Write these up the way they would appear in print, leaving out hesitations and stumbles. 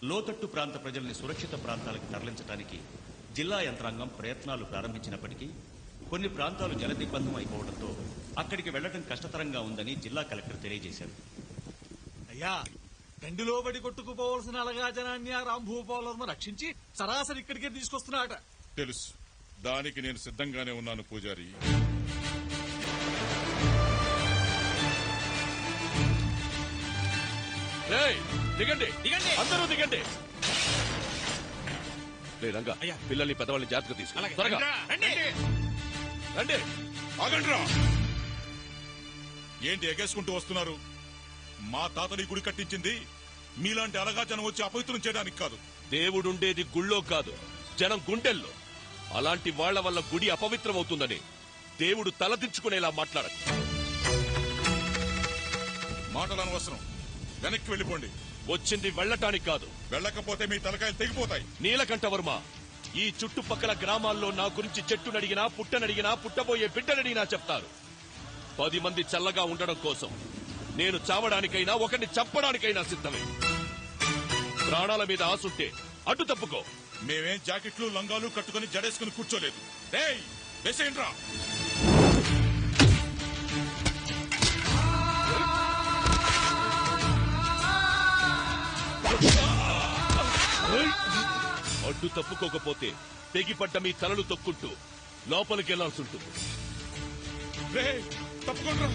లోతట్టు ప్రాంత ప్రజల్ని సురక్షిత ప్రాంతాలకు తరలించడానికి జిల్లా యంత్రాంగం ప్రయత్నాలు ప్రారంభించినప్పటికీ కొన్ని ప్రాంతాలు జలదిగ్బంధం అయిపోవడంతో అక్కడికి వెళ్లడం కష్టతరంగా ఉందని జిల్లా కలెక్టర్ తెలియజేశారు. అయ్యా, గండిలో బడి కొట్టుకుపోవలసిన అలగా జనాన్ని ఆ రాంభూపాలను రక్షించి సరాసరి ఇక్కడికే తీసుకొస్తున్నాట. తెలుసు, దానికి నేను సిద్ధంగానే ఉన్నాను పూజారి. దిగండి దిగండి, అందరూ దిగండి. రంగా, పిల్లల్ని పెద్దవాళ్ళని జాగ్రత్తగా తీసుకు త్వరగా రండి. ఆగండ్రా, ఏంటి ఎగేసుకుంటూ వస్తున్నారు? మా తాతని గుడి కట్టించింది మీలాంటి అలగాజనం వచ్చి అపవిత్రం చేయడానికి కాదు. దేవుడుండేది గుళ్ళో కాదు, జనం గుండెల్లో. అలాంటి వాళ్ల వల్ల గుడి అపవిత్రమవుతుందని దేవుడు తలదించుకునేలా మాట్లాడదు. మాటలు అనవసరం, వెనక్కి వెళ్ళిపోండి. వచ్చింది వెళ్లటానికి కాదు. వెళ్ళకపోతే మీ తలకాయలు తెగిపోతాయి. నీలకంఠవర్మ, ఈ చుట్టుపక్కల గ్రామాల్లో నా గురించి చెట్టునడిగినా పుట్టనడిగినా పుట్టబోయే బిడ్డనడిగినా చెప్తారు. 10 మంది చల్లగా ఉండడం కోసం నేను చావడానికైనా ఒకరిని చంపడానికైనా సిద్ధమే. ప్రాణాల మీద ఆసుంటే అడ్డు తప్పుకో. మేమేం జాకెట్లు లంగాలు కట్టుకుని జడేసుకుని కూర్చోలేదు. రేయ్, వేసేయండ్రా. అడ్డు తప్పుకోకపోతే తెగిపడ్డ మీ తలలు తొక్కుంటూ లోపలికి వెళ్లాల్సి ఉంటుంది. తప్పుకోండ్రా.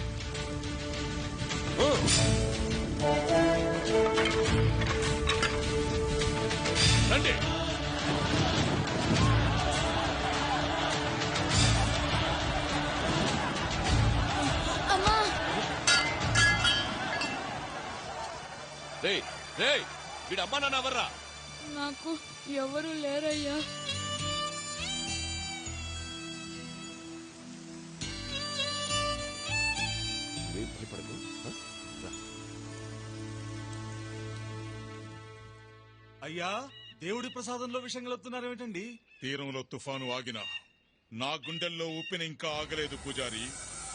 రండి. రే రే, వీడు అమ్మా నాన్న ఎవర్రా? నాకు ఎవరు లేరయ్యా. భయపడకు. అయ్యా, దేవుడి ప్రసాదంలో విషయం కలుపుతున్నారేమిటండి? తీరంలో తుఫాను ఆగినా నా గుండెల్లో ఊపిన ఇంకా ఆగలేదు పూజారి.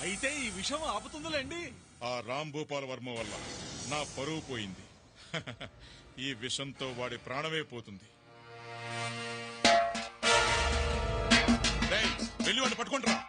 అయితే ఈ విషయం ఆపుతుందిలేండి. ఆ రాంభూపాల వర్మ వల్ల నా పరువు పోయింది. ఈ విషంతో వాడి ప్రాణమే పోతుంది. వెళ్ళి వాడిని పట్టుకుంటారా.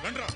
రండ్రా.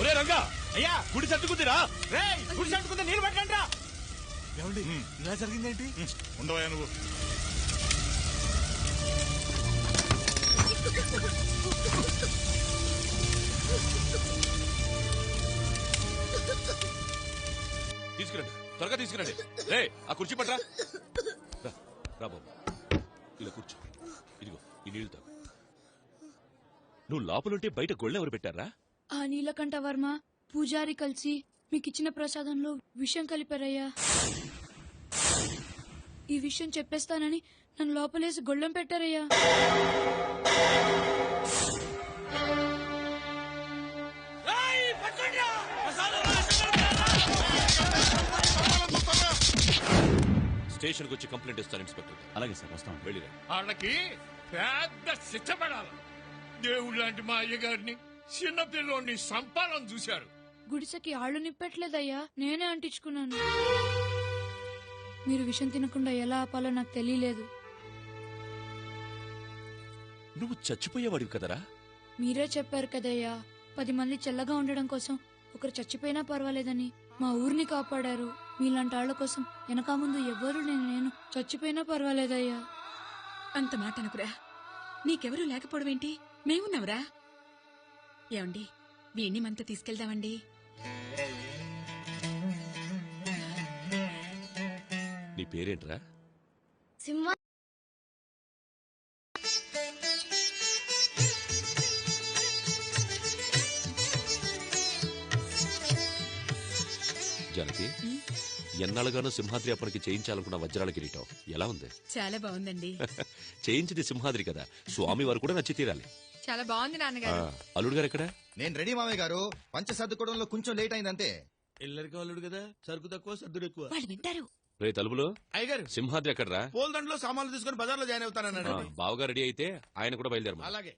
ఒరే రంగా, అయ్యా గుడి సర్దుకుందిరా. గుడి సర్దుకుంది, నీళ్ళు పెట్టండి రా. ఏమండి, ఇలా జరిగిందేంటి? ఉండవా నువ్వు. తీసుకురండి, త్వరగా తీసుకురండి. రే, ఆ కుర్చీ పట్రా. రా బాబు, ఇలా కూర్చో. ఇదిగో ఈ నీళ్లు తాగు. నువ్వు లోపలుంటే బయట గొళ్ళెవరు పెట్టారా? ఆ నీలకంఠవర్మ పూజారి కలిసి మీకిచ్చిన ప్రసాదంలో విషం కలిపారయ్యా. ఈ విషయం చెప్పేస్తానని నన్ను లోపలేసి గొళ్ళెం పెట్టారయ్యా. స్టేషన్కి వచ్చి కంప్లైంట్ ఇస్తాను ఇన్స్పెక్టర్. అలాగే సార్, వస్తాం. వెళ్ళిరా. వాళ్ళకి పెద్ద శిక్ష పడాలి. దేవుడు లాంటి మా అయ్యగారిని చిన్నపిల్లోని సంపాదన చూశారు. గుడిసెకి ఆళ్లు నిప్పట్లేదయ్యా, నేనే అంటించుకున్నాను. మీరు విషం తినకుండా ఎలా ఆపాలో నాకు తెలియలేదు. నువ్వు చచ్చిపోయేవాడివి కదరా. మీరే చెప్పారు కదయ్యా, 10 మంది చల్లగా ఉండడం కోసం ఒకరు చచ్చిపోయినా పర్వాలేదని. మా ఊరిని కాపాడారు. మీలాంటి ఆళ్ల కోసం వెనక ముందు ఎవ్వరూ నేను చచ్చిపోయినా పర్వాలేదయ్యా. అంత మాట అనుకురా. నీకెవరూ లేకపోవడం ఏంటి? మేమున్నావురా. ఏమండి, వీణ్ణి మనతో తీసుకెళ్దామండి. నీ పేరేంట్రా? సింహ. జానకి, ఎన్నాళ్ళుగానో సింహాద్రి అప్పటికి చేయించాలనుకున్న వజ్రాల కిరీటం ఎలా ఉంది? చాలా బాగుందండి. చేయించింది సింహాద్రి కదా, స్వామి వారు కూడా నచ్చి తీరాలి. చాలా బాగుంది నాన్నగారు. అల్లుడు గారు ఎక్కడ? నేను రెడీ మామయ్య గారు. పంచ సర్దుకోవడంలో కొంచెం లేట్ అయిందంతే. ఎల్లరికి వాళ్ళుడు కదా, సరుకు తక్కువ సర్దుడు ఎక్కువ. వాళ్ళు వింటారు. రే తలుపులో అయ్యగారు సింహాద్రి ఎక్కడరా? పూల దండలో సామాన్లు తీసుకుని బజార్లో జాయిన్ అవుతానన్నాడు. బావగా రెడీ అయితే ఆయన కూడా బయలుదేరమా. అలాగే.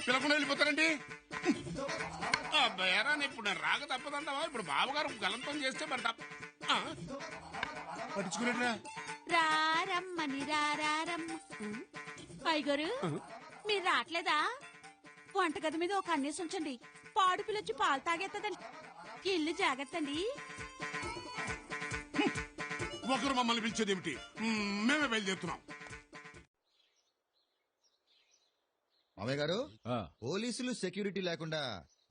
పిలకుండా వెళ్ళిపోతారండి. అబ్బాయారా, ఇప్పుడు నేను రాక తప్పదంటావా? ఇప్పుడు బావగారు గలంతం చేస్తే మరి తప్ప పట్టించుకునేట్రా. రారమ్మని రారమ్మ. అయ్యగారు, మీరు రావట్లేదా? వంటగది మీద ఒక అన్నేసి ఉంచండి. పాడు పిల్లొచ్చి పాలు తాగేస్తుందండి. ఇల్లు జాగ్రత్త అండి. ఒకరు మమ్మల్ని పిలిచేది ఏమిటి? మేమే బయలుదేరుతున్నాం. మామయ్య గారు, పోలీసులు సెక్యూరిటీ లేకుండా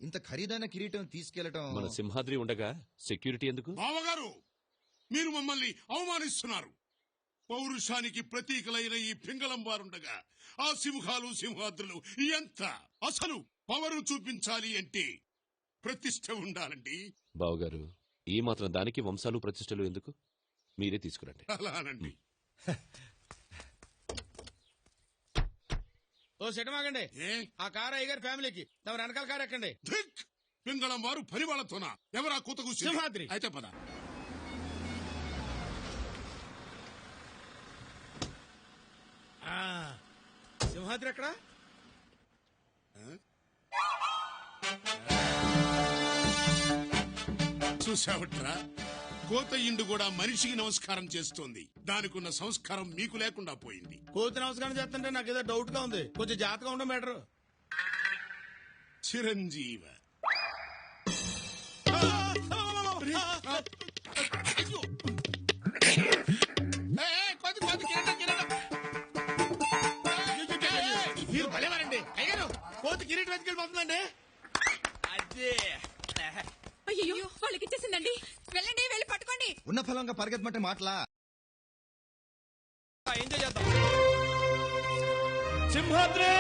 ఇంత ఖరీదైన కిరీటం తీసుకెళ్లటం. మన సింహాద్రి ఉండగా సెక్యూరిటీ ఎందుకు? బావగారు, మీరు మమ్మల్ని అవమానిస్తున్నారు. పౌరుషానికి ప్రతీకలైన ఈ పింగళం వారుండగా ఆ సింహాలు సింహాద్రులు ఎంత అసలు పవరు చూపించాలి అంటే ప్రతిష్ట ఉండాలండి. బావగారు, ఈ మాత్రం దానికి వంశాలు ప్రతిష్టలు ఎందుకు? మీరే తీసుకురండి. అలానండి. ఓ సెటమాగండి. ఆ కారు అయ్యగారి ఫ్యామిలీకి, తమ వెనకాల కారు ఎక్కండి. ధిక్! పింగళం వారు పని వాళ్ళతోనా? ఎవరా కూతకు? సింహాద్రి. అయితే పద. సింహాద్రి ఎక్కడ? చూసావట్రా, కోత ఇండు కూడా మనిషికి నమస్కారం చేస్తోంది. దానికున్న సంస్కారం మీకు లేకుండా పోయింది. కోతి నమస్కారం చేస్తుంటే నాకు ఏదో డౌట్ గా ఉంది. కొంచెం జాగ్రత్తగా ఉండడం బెటరు. చిరంజీవ మీరు భలేవారండి. అయ్యారు, కోతి కిరీటం వెతికెళ్ళిపోతుందండి. అదే అయ్యో, వాళ్ళకి ఇచ్చేసిందండి. వెళ్ళండి, వెళ్ళి పట్టుకోండి. ఉన్న ఫలంగా పరిగెత్తమంటే మాటలా? ఎంజాయ్ చేద్దాం. సింహాద్రి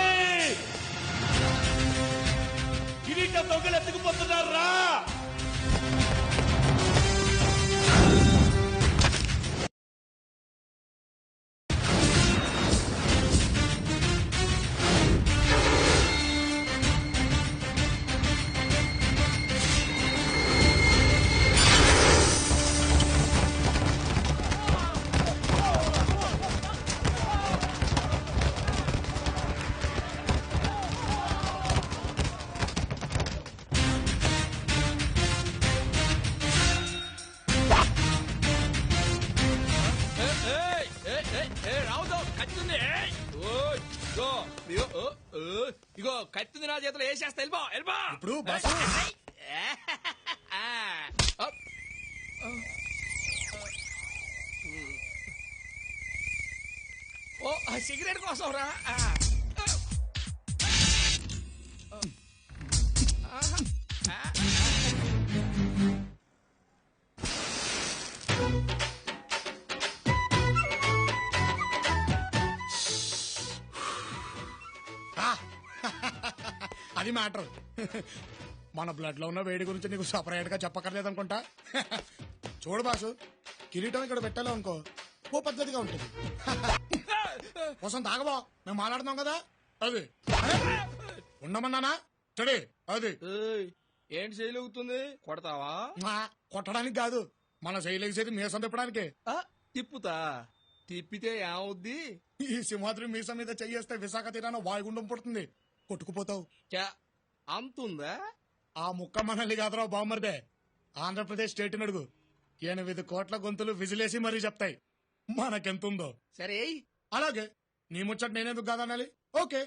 కిరీటం దొంగలు ఎత్తుకుపోతున్నారా? ఇగో కత్తింది నా చేతిలో వేసేస్తా. వెళ్ళిపో, వెళ్ళిపో. ఇప్పుడు బస్సు ఓ సిగరెట్ కోసం రా. అది మ్యాటర్. మన బ్లడ్ లో ఉన్న వేడి గురించి నీకు సపరేట్ గా చెప్పక్కర్లేదు అనుకుంటా. చూడు బాసు, కిరీటం ఇక్కడ పెట్టాలో అనుకో, ఓ పద్ధతిగా ఉంటుంది. కోసం తాగబో, మేము మాట్లాడుతున్నాం కదా. అది ఉండమన్నానా? చెడే అది ఏంటి చేయలుగుతుంది? కొడతావా? కొట్టడానికి కాదు, మన శైలేసేది మీసం తిప్పడానికి. తిప్పుతా. తిప్పితే ఏమవుద్ది? ఈ సింహాద్రి మీసం మీద చెయ్యేస్తే విశాఖ తీరాన వాయుగుండం పుడుతుంది, కొట్టుకుపోతావు. అంతుందా? ఆ ముక్క మనల్ని కాదురా బామ్మర్దే, ఆంధ్రప్రదేశ్ స్టేట్ అడుగు. 8 కోట్ల గొంతులు విజిలేసి మరీ చెప్తాయి మనకెంతుందో. సరే, అలాగే నీ ముచ్చట నేనెందుకు కాదనాలి? ఓకే.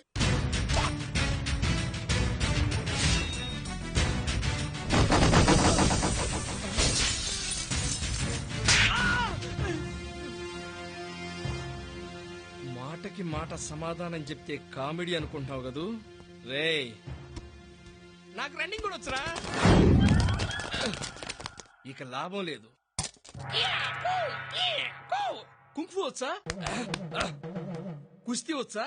మాటకి మాట సమాధానం చెప్తే కామెడీ అనుకుంటావు కదూ రేయ్ నాకు రన్నింగ్ కూడా వచ్చరా ఇక లాభం లేదు కుంఫు వచ్చా కుస్తీ వచ్చా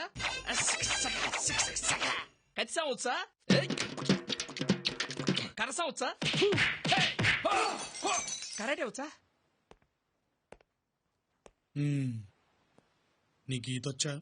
కత్సా వచ్చా కరసా వచ్చా కరాటే వచ్చా నీకు ఈతొచ్చా?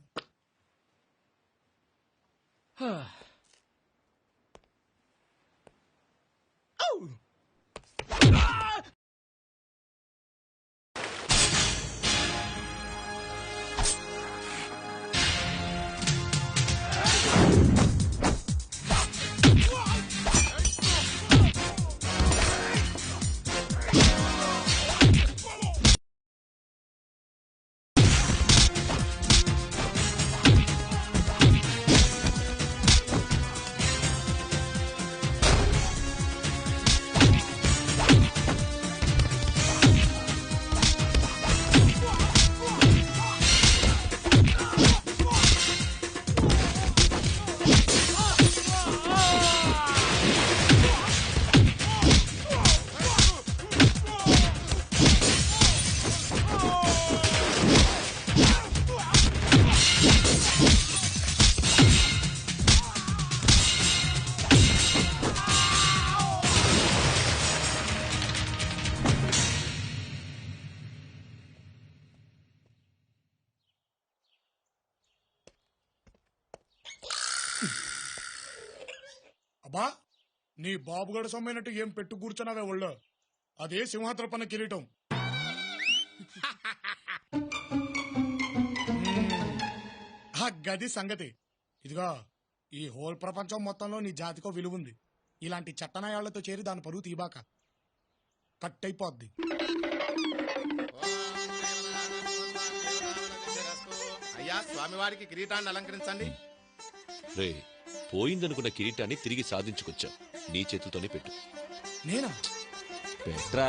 అబ్బా నీ బాబుగడ సొమ్మైనట్టు ఏం పెట్టు కూర్చున్నావే ఒళ్ళో అదే సింహాద్ర పన్న కిరీటం. ఆ గది సంగతి. ఇదిగా ఈ హోల్ ప్రపంచం మొత్తంలో నీ జాతికో విలువుంది. ఇలాంటి చట్టనాయాళ్లతో చేరి దాని పరువు తీబాక కట్టయిపోద్ది. అయ్యా స్వామివారికి కిరీటాన్ని అలంకరించండి. రే పోయిందనుకున్న కిరీటాన్ని తిరిగి సాధించుకొచ్చా. నీ చేతులతోనే పెట్టు. నేనా? పెట్రా.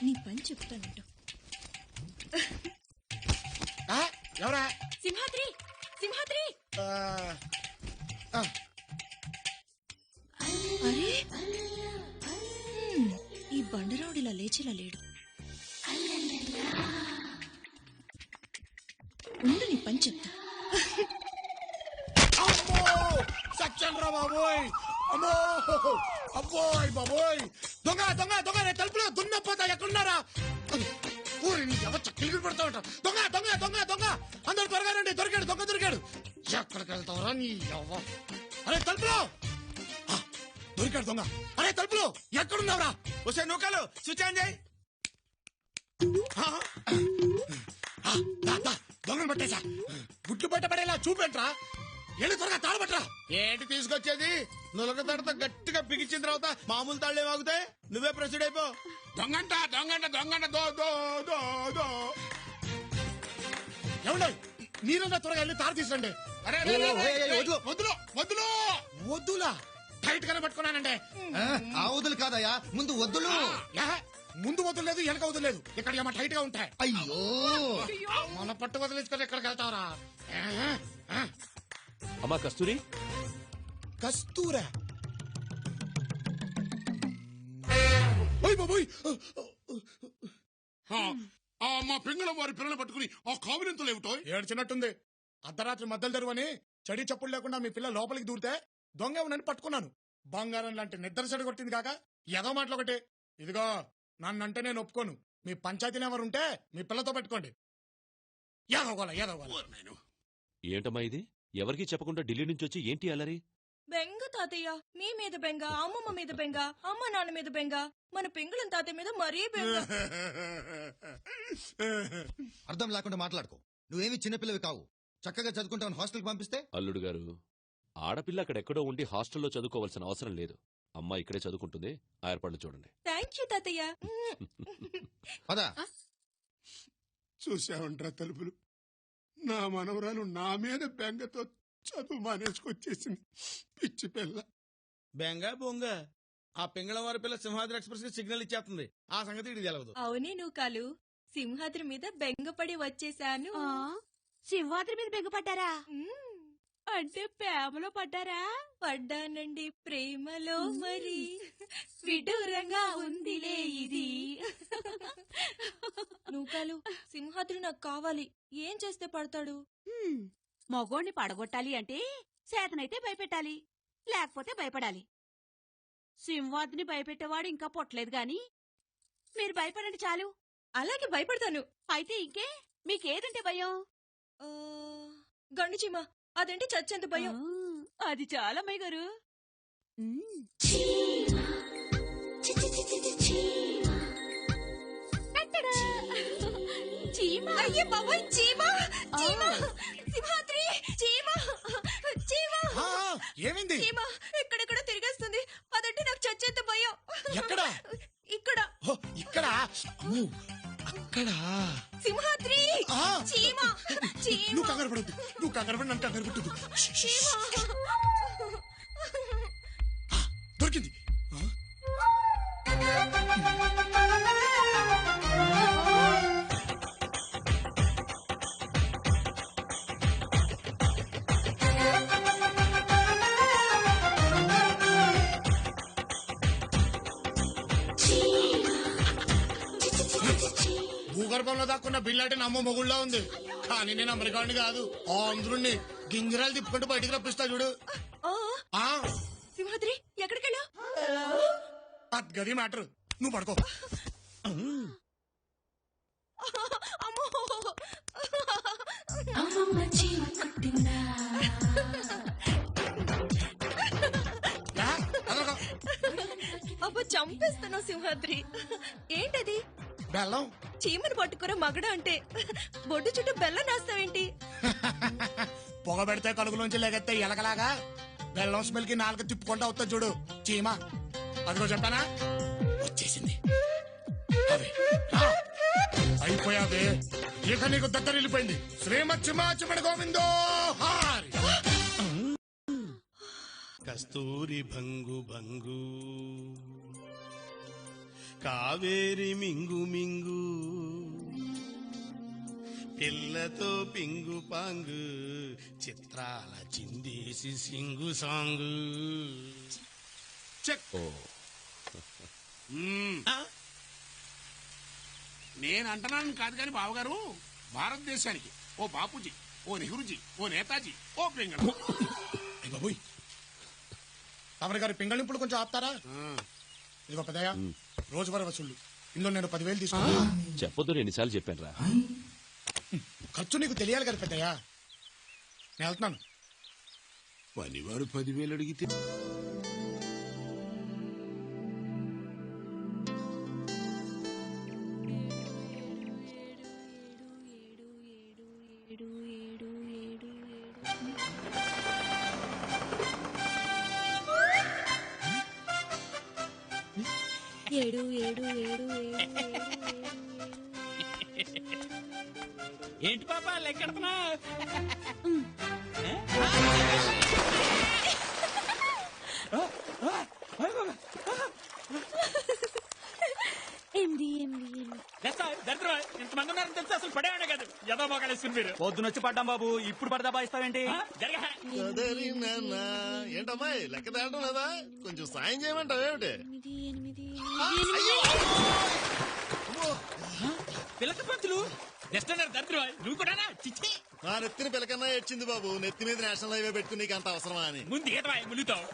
నీ పని చెప్తానంట. ఎవరా? సింహాద్రి సింహాద్రి. అరే ఈ బండరావుడిలా లేచేలా లేడు. ఉండు నీ పని చెప్తా. సత్యంరా బాబోయ్! అమ్మో అబ్బోయ్ బాబోయ్! దొంగ దొంగ దొంగ! నేను తలుపులో దున్నపోతా ఎక్కడున్నారా? చక్కిలు పడతా ఉంటా. దొంగ దొంగ దొంగ దొంగ! అందరూ త్వరగా రండి. దొరికాడు దొంగ దొరికాడు. ఎక్కడికి వెళ్తావరా నీ అవ్వ? అరే తలుపులో దొరికాడు దొంగ. అరే తలుపులో ఎక్కడున్నావురా? వస్తే నూకలు స్విచ్ ఆన్ చేయి. దొంగను పట్టేశా. గుడ్లు బయట పడేలా చూపెట్రా. వెళ్ళి త్వరగా తాళబట్రా. ఏంటి తీసుకొచ్చేది? నులక తడత గట్టిగా బిగించిన తర్వాత మామూలు తాళ్లే వాగుతాయి. నువ్వే ప్రొసీడ్ అయిపో. దొంగంట దొంగంట దొంగంట దో దో దో దో. ఏమండి మీరన్నా త్వరగా వెళ్ళి తాడు తీసురండి. వద్దులో వద్దులో వద్దులా టైట్ గానే పట్టుకున్నానండి. ఆ వదులు కాదయ్యా, ముందు వద్దులు. ముందు వదలలేదు వెనక వదలలేదు. ఇక్కడ ఏమో టైట్ గా ఉంటాయి. అయ్యో మన పట్టు వదిలేసుకొని ఎక్కడికి వెళ్తావరా? అమ్మా కస్తూరి. కస్తూరా? బాబోయ్! మా పింగళం వారి పిల్లలు పట్టుకుని ఆ కావినంతలు ఏమిటో ఏడ్చినట్టుంది. అర్ధరాత్రి మద్దలు తెరువని చడి చప్పుడు లేకుండా మీ పిల్ల లోపలికి దూరితే దొంగ ఉన్నని పట్టుకున్నాను. బంగారం లాంటి నిద్ర చెడు కొట్టింది కాక ఏదో మాటలు ఒకటి. ఇదిగో నన్నంటే నేను ఒప్పుకోను. మీ పంచాయతీని ఎవరుంటే మీ పిల్లతో పెట్టుకోండి. యాదవగోల ఏంటమ్మా ఇది? ఎవరికీ చెప్పకుండా ఢిల్లీ నుంచి వచ్చి ఏంటి అలరి? బెంగ తాతయ్య, మీ మీద బెంగ, అమ్మమ్మ మీద బెంగ, అమ్మ నాన్న మీద బెంగ, మన పెంగుళం తాతయ్య మీద మరీ బెంగ. అర్థం లేకుండా మాట్లాడుకో. నువ్వేమి చిన్నపిల్లవి కావు. చక్కగా చదువుకుంటావని హాస్టల్కి పంపిస్తే. అల్లుడు గారు, ఆడపిల్ల అక్కడెక్కడో ఉండి హాస్టల్లో చదువుకోవాల్సిన అవసరం లేదు. అమ్మ ఇక్కడే చదువుకుంటుంది. ఆ ఏర్పాట్లు చూడండి. థ్యాంక్ యూ తాతయ్య. పదా చూసావంట్రా తలుపులు, నా మనవరాలు నా మీద బెంగతో చదువు మానేసుకొచ్చేసింది. పిచ్చి పిల్ల. బెంగ బొంగ ఆ పింగళం వారి పిల్ల సింహాద్రి ఎక్స్ప్రెస్ కి సిగ్నల్ ఇచ్చేస్తుంది. ఆ సంగతి ఇది తెలవదు. అవునే నూకాలు, సింహాద్రి మీద బెంగపడి వచ్చేసాను. సింహాద్రి మీద బెంగపడ్డారా? అంటే ప్రేమలో పడ్డారా? పడ్డానండి, ప్రేమలో మరి విడూరంగా ఉందిలే ఇది. నూకాలు, సింహాద్రి నాకు కావాలి. ఏం చేస్తే పడతాడు? మగోణ్ణి పడగొట్టాలి అంటే చేతనైతే భయపెట్టాలి, లేకపోతే భయపడాలి. సింహాద్రిని భయపెట్టేవాడు ఇంకా పొట్టలేదు గాని మీరు భయపడండి చాలు. అలాగే భయపడతాను. అయితే ఇంకే మీకేదంటే భయం? గండు చీమ, అదంటే చచ్చేంత భయం. అది చాలా అమ్మాయి గారు. అయ్యే బాబాయ్, చీమ, చీమ, సింహాద్రి, చీమ, చీమ. ఏమైంది? చీమ ఎక్కడెక్కడ తిరిగేస్తుంది. అదంటే నాకు చచ్చేంత భయం. ఎక్కడ? ఇక్కడ. ఇక్కడ? అక్కడ సింహాద్రి, చీమ, చీమ. నువ్వు కంగారు పడద్దు, నువ్వు కంగారు పడి నన్ను కంగారు పెట్టదు. దొరికింది. భూగర్భంలో దాక్కున్న బిల్లాటి నమ్మ మొగుళ్ళ ఉంది, కానీ నేను అమెరికాని కాదు. ఆంధ్రుణ్ణి గింజరాలు తిప్పుకుంటూ బయటికి రప్పిస్తా చూడు. సింహాద్రి ఎక్కడికెళ్ళా? గది మ్యాటర్. నువ్వు పడుకో. అబ్బో, చంపేస్తాను సింహాద్రి. ఏంటది? బెల్లం. చీమను పట్టుకున్న మగడ అంటే బొడ్డు చుట్టూ బెల్లం రాస్తావేంటి? పొగ పెడితే కలుగులోంచి లేకెత్తే ఎలకలాగా బెల్లం స్మెల్ కి నాలుగు తిప్పుకుంటా అవుతా చూడు చీమ. అదిగో చెప్పానా, వచ్చేసింది. అయిపోయావే, ఇక నీకు దగ్గర వెళ్ళిపోయింది. శ్రీమచ్చిమాచిమడి గోవిందో హారి. కస్తూరి భంగు భంగు, కావేరి మింగు మింగు, పిల్లతో పింగు పాంగు, చిత్రాల చిందేసి సింగు సాంగు. నేను అంటున్నాను కాదు కానీ బావగారు, భారతదేశానికి ఓ బాపూజీ, ఓ నెహ్రూజీ, ఓ నేతాజీ, ఓ పింగళ. బాబోయ్, తమరి గారి పింగళింపులు కొంచెం ఆపుతారా? ఇదిగో పెద్దయ్య, రోజువారీ వసూళ్లు ఇందులో నేను 10,000 తీసుకున్నా. చెప్పొద్దు, ఎన్నిసార్లు చెప్పాను రా. ఖర్చు నీకు తెలియాలి కదా పెద్దయ్య. నేను వెళ్తున్నాను. పనివాడు 10,000 అడిగితే ఏడు ఏడు ఏడు ఏంటి పాప లెక్కెడుతున్నా? ఇంతమంది ఉన్నారని తెలిసి అసలు పడేవాడే కాదు. ఏదో మొగాలేసుకుని మీరు పొద్దునొచ్చి పడ్డాం బాబు, ఇప్పుడు పడదా బాయిస్తావేంటి? ఏంటమ్మాయి లెక్క తేవడం లేదా? కొంచెం సాయం చేయమంటావు ఏమిటి? పిల్లక పంతులు దరిద్ర నువ్వు కూడా చిచ్చి. నా నెత్తిన పిల్లకన్నా ఏడ్చింది బాబు. నెత్తి మీద నేషనల్ హైవే పెట్టుకుని నీకు అంత అవసరమా అని. ముందు ఈత ములుగుతావు.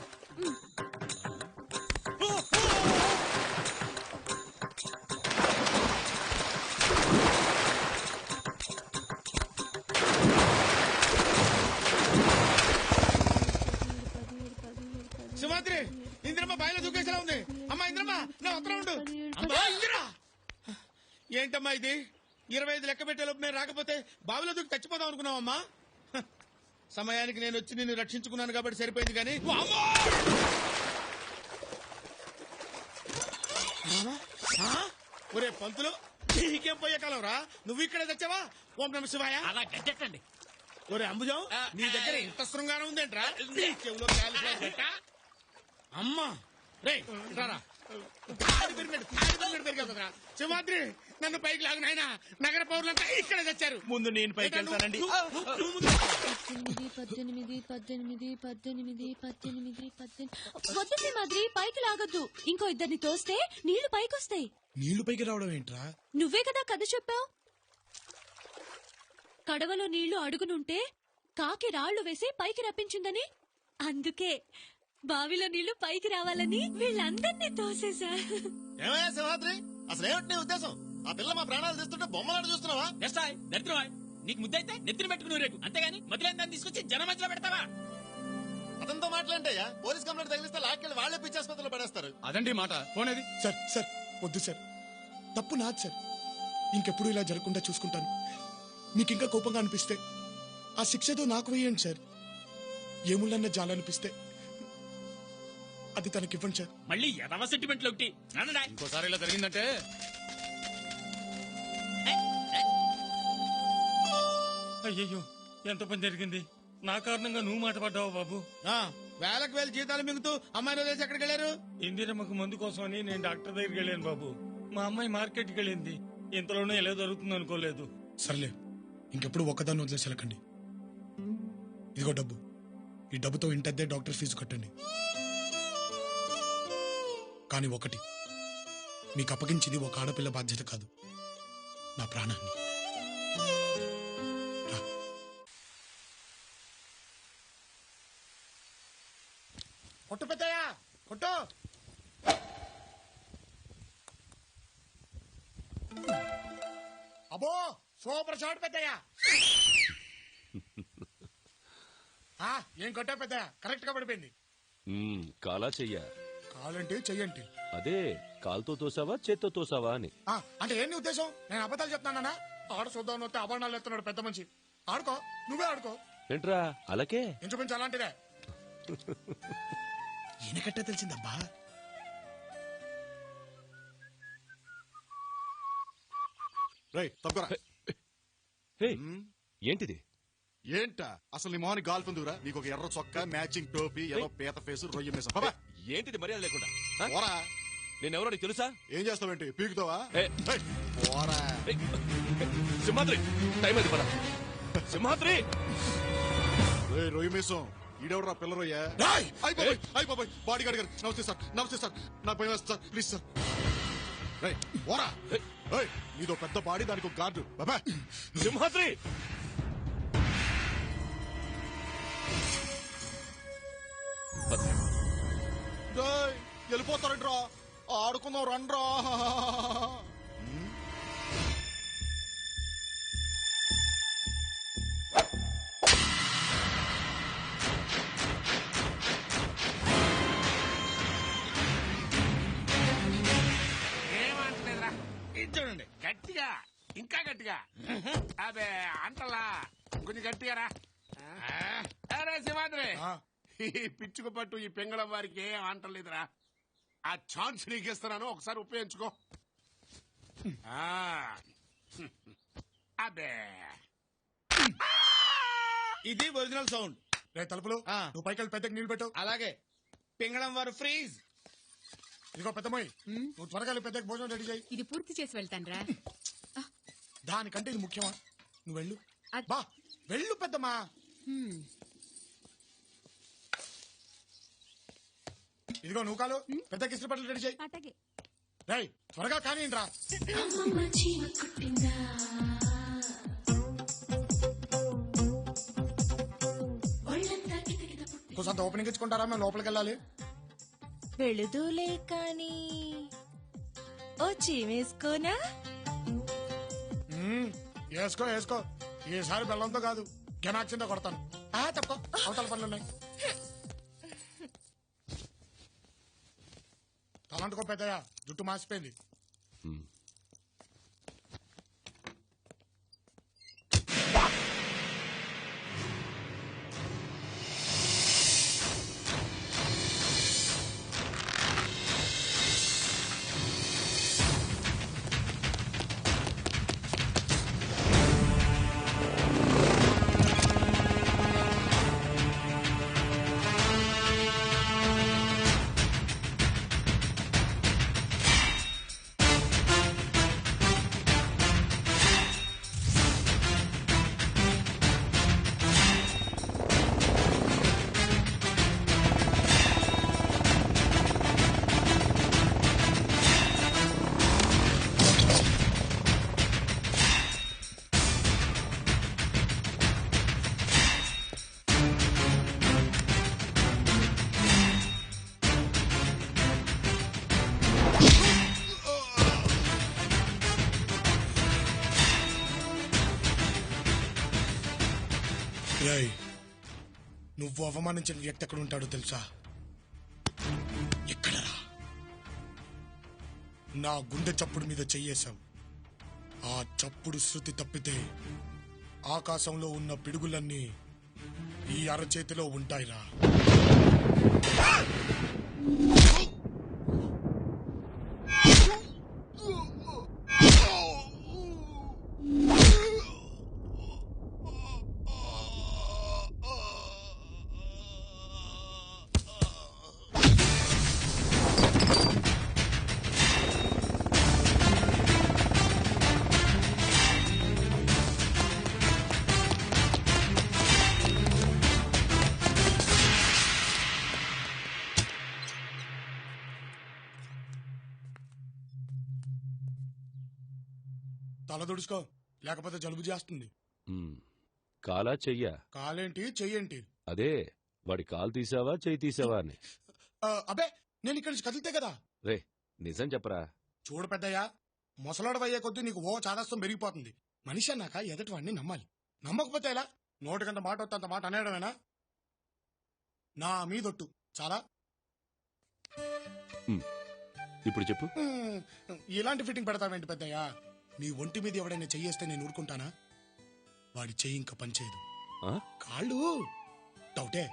సింహాద్రి ఇంద్రమ్మ బాయిలో దూకేసేలా ఉంది. అమ్మా ఇంద్రమ్మ నా ఉత్తరం ఉండు. అమ్మా ఇందిరా, ఏంటమ్మా ఇది? 25 లెక్క పెట్టేలోపు మేము రాకపోతే బావిలో దూకి చచ్చిపోదాం అనుకున్నావమ్మా. సమయానికి నేను వచ్చి నిన్ను రక్షించుకున్నాను కాబట్టి సరిపోయింది. కానీ ఒరే పంతులు, నీకేం పోయే కాలం రా, నువ్వు ఇక్కడే తెచ్చావా? ఓం నమ శివాయ. అలా గడ్డెట్టండి. ఒరే అంబుజం, నీ దగ్గర ఇంత శృంగారం ఉందేంట్రా? నీ చెవులో కాలిఫ్లవర్ పెట్టా? అమ్మా రే రారా. సింహాద్రి నన్ను పైకి లాగు నాయనా. నగర పౌరులంతా ఇక్కడే తెచ్చారు. ముందు నేను పైకి వెళ్తానండి. 18 వద్దు సింహాద్రి, పైకి లాగొద్దు. ఇంకో ఇద్దరిని తోస్తే నీళ్లు పైకొస్తాయి. నీళ్లు పైకి రావడం ఏంట్రా? నువ్వే కదా కథ చెప్పావు. కడవలో నీళ్లు అడుగునుంటే కాకి రాళ్లు వేసి పైకి రప్పించిందని. అందుకే బావిలో నీళ్లు పైకి రావాలని వీళ్ళందరినీ తోసేశా. ఏమయ్యా సింహాద్రి, అసలు ఏమిటి నీ ఉద్దేశం? ఆ పిల్ల మా ప్రాణాలు తీస్తుంటే బొమ్మలాట చూస్తున్నావా? దరిద్రమా, నీకు ముద్దైతే నెత్తిని పెట్టుకుని రేపు, అంతేగాని మధ్యలో దాన్ని తీసుకొచ్చి జనం మధ్యలో పెడతావా? అతనితో మాట్లాంటయ్యా, పోలీస్ కంప్లైంట్ తగిలిస్తే లాక్కెళ్ళి వాళ్లే పిచ్చాసుపత్రిలో పడేస్తారు. అదండి మాట. పోనేది సార్. సార్ వద్దు సార్, తప్పు నాది సార్. ఇంకెప్పుడు ఇలా జరగకుండా చూసుకుంటాను. మీకు ఇంకా కోపంగా అనిపిస్తే ఆ శిక్షతో నాకు వేయండి సార్. ఏముళ్ళన్న జాలనిపిస్తే అది తనకివ్వండి సార్. మళ్ళీ ఎదవ సెంటిమెంట్లు ఒకటి. ఇంకోసారి ఇలా జరిగిందంటే అయ్యయ్యో, ఎంత పని జరిగింది. నా కారణంగా నువ్వు మాట పడ్డావు బాబు. వేలకు వేలు జీతాలు మింగుతూ అమ్మాయిని వదిలేసి ఎక్కడికి వెళ్ళారు? ఇందిరమ్మకు మందు కోసమని నేను డాక్టర్ దగ్గరికి వెళ్ళాను బాబు. మా అమ్మాయి మార్కెట్కి వెళ్ళింది. ఇంతలోనే ఎలా జరుగుతుంది అనుకోలేదు. సర్లే, ఇంకెప్పుడు ఒక్కదాన్ని వదిలేసి వెళ్ళకండి. ఇదిగో డబ్బు. ఈ డబ్బుతో ఇంటద్దే డాక్టర్ ఫీజు కట్టండి. కానీ ఒకటి, మీకు అప్పగించింది ఒక ఆడపిల్ల బాధ్యత కాదు, నా ప్రాణాన్ని. కొట్టు పెద్దయ్యా, కొట్టు. అబ్బో సూపర్ షాట్ పెద్దయ్యా. ఏం కొట్టా పెద్దయ్యా, కరెక్ట్ గా పడిపోయింది. కాలా చెయ్యా? కాలంటే చెయ్యండి. అదే కాలుతో తోసావా చేత్తో తోసావా అని. అంటే ఏంటి ఉద్దేశం? నేను అబద్ధాలు చెప్తానా? ఆడ చూద్దాం వస్తే అభరణాలు ఎత్తున్నాడు పెద్ద మనిషి. ఆడుకో, నువ్వే ఆడుకో. ఏంట్రా అలాగే? ఇంచుమించు అలాంటిదే. ఈయనకట్టే తెలిసిందబ్బా. ఏంటిది? ఏంటా అసలు నీ మోహన్ గాల్ఫ్ ఎందుకురా? నీకు ఒక ఎర్ర చొక్కా, మ్యాచింగ్ టోపీ, ఏదో పీత ఫేసు, రొయ్య మీసం. ఏంటిది మర్యాద లేకుండా? నేనెవరో నీకు తెలుసా? ఏం చేస్తావేంటి, పీకుతావా? సింహాద్రి, టైం అది పద. సింహాద్రి, రొయ్య మీసం ఈడెవడరా పిల్ల రొయ్య? అయిపోయి బాడీ గార్డ్ గారు నమస్తే సార్. నమస్తే సార్, నాకు భయం వేస్తుంది సార్, ప్లీజ్ సార్. ఓరా, నీదో పెద్ద బాడీ, దానికి ఒక గార్డు. బాబా సింహాద్రి, వెళ్ళిపోతారంట్రా, ఆడుకుందాం రండ్రా. ఏమంటలేదురా, ఇది చూడండి గట్టిగా, ఇంకా గట్టిగా. అదే అంటలా, కొంచెం గట్టిగా రా. అరే సింహాద్రి, ఈ పిచ్చుకు పట్టు ఈ పెంగళం వారికి ఏం అంటలేదురా. ఆ ఛాన్స్ నీకు ఇస్తున్నాను, ఒకసారి ఉపయోగించుకో. అదే ఇది ఒరిజినల్ సౌండ్. రే తలుపులు, నువ్వు పైకి వెళ్ళి పెద్దకి నీళ్ళు పెట్టు. అలాగే. పింగళం వారు ఫ్రీజ్. ఇదిగో పెద్దమ్మాయి, నువ్వు త్వరగా వెళ్ళి పెద్దకి భోజనం రెడీ చేయి. ఇది పూర్తి చేసి వెళ్తాను రా. దానికంటే ఇది ముఖ్యమా? నువ్వు వెళ్ళు. బా వెళ్ళు పెద్దమ్మా. ఇదిగో నువ్వు కాలు, పెద్దకి ఇస్త్రీ బట్టలు రెడీ చేయి. రేయ్ త్వరగా కానీ రా. కొంత ఓపెనింగ్ ఇచ్చుకుంటారా? మేము లోపలికి వెళ్ళాలి. వెళుదూలే కానీ చీమేసుకోనా? వేసుకో వేసుకో. ఈసారి బెల్లంతో కాదు, గెమాక్సింతో కొడతాను. తప్ప అవతల పనులున్నాయి. తలంటుకో పెద్దయ్యా, జుట్టు మాసిపోయింది. నువ్వు అవమానించిన వ్యక్తి ఎక్కడ ఉంటాడో తెలుసా? ఎక్కడరా? నా గుండె చప్పుడు మీద చెయ్యేశావు. ఆ చప్పుడు శృతి తప్పితే ఆకాశంలో ఉన్న పిడుగులన్నీ ఈ అరచేతిలో ఉంటాయిరా. తల దుడుచుకో, లేకపోతే జలుబు చేస్తుంది. కాలా చెయ్యా? కాలేంటి చెయ్యేంటి? అదే వాడి కాలు తీసావా చెయ్యి తీసావా అని. అబ్బే, నేను ఇక్కడి నుంచి కదిలితే కదా. రే నిజం చెప్పరా. చూడు పెద్దయ్యా, ముసలాడవయ్యే కొద్దీ నీకు చాదస్తం పెరిగిపోతుంది. మనిషి అన్నాక ఎదుటి వాడిని నమ్మాలి. నమ్మకపోతే ఎలా? నోటికంత మాట వస్తే అంత మాట అనేయడమేనా? నా మీదొట్టు చాలా. ఇప్పుడు చెప్పు. ఇలాంటి ఫిట్టింగ్ పెడతావేంటి పెద్దయ్యా? నీ ఒంటి మీద ఎవడైనా చెయ్యేస్తే నేను ఊరుకుంటానా? వాడి చెయ్యి ఇంకా పనిచేయదు. కాళ్ళు డౌటే.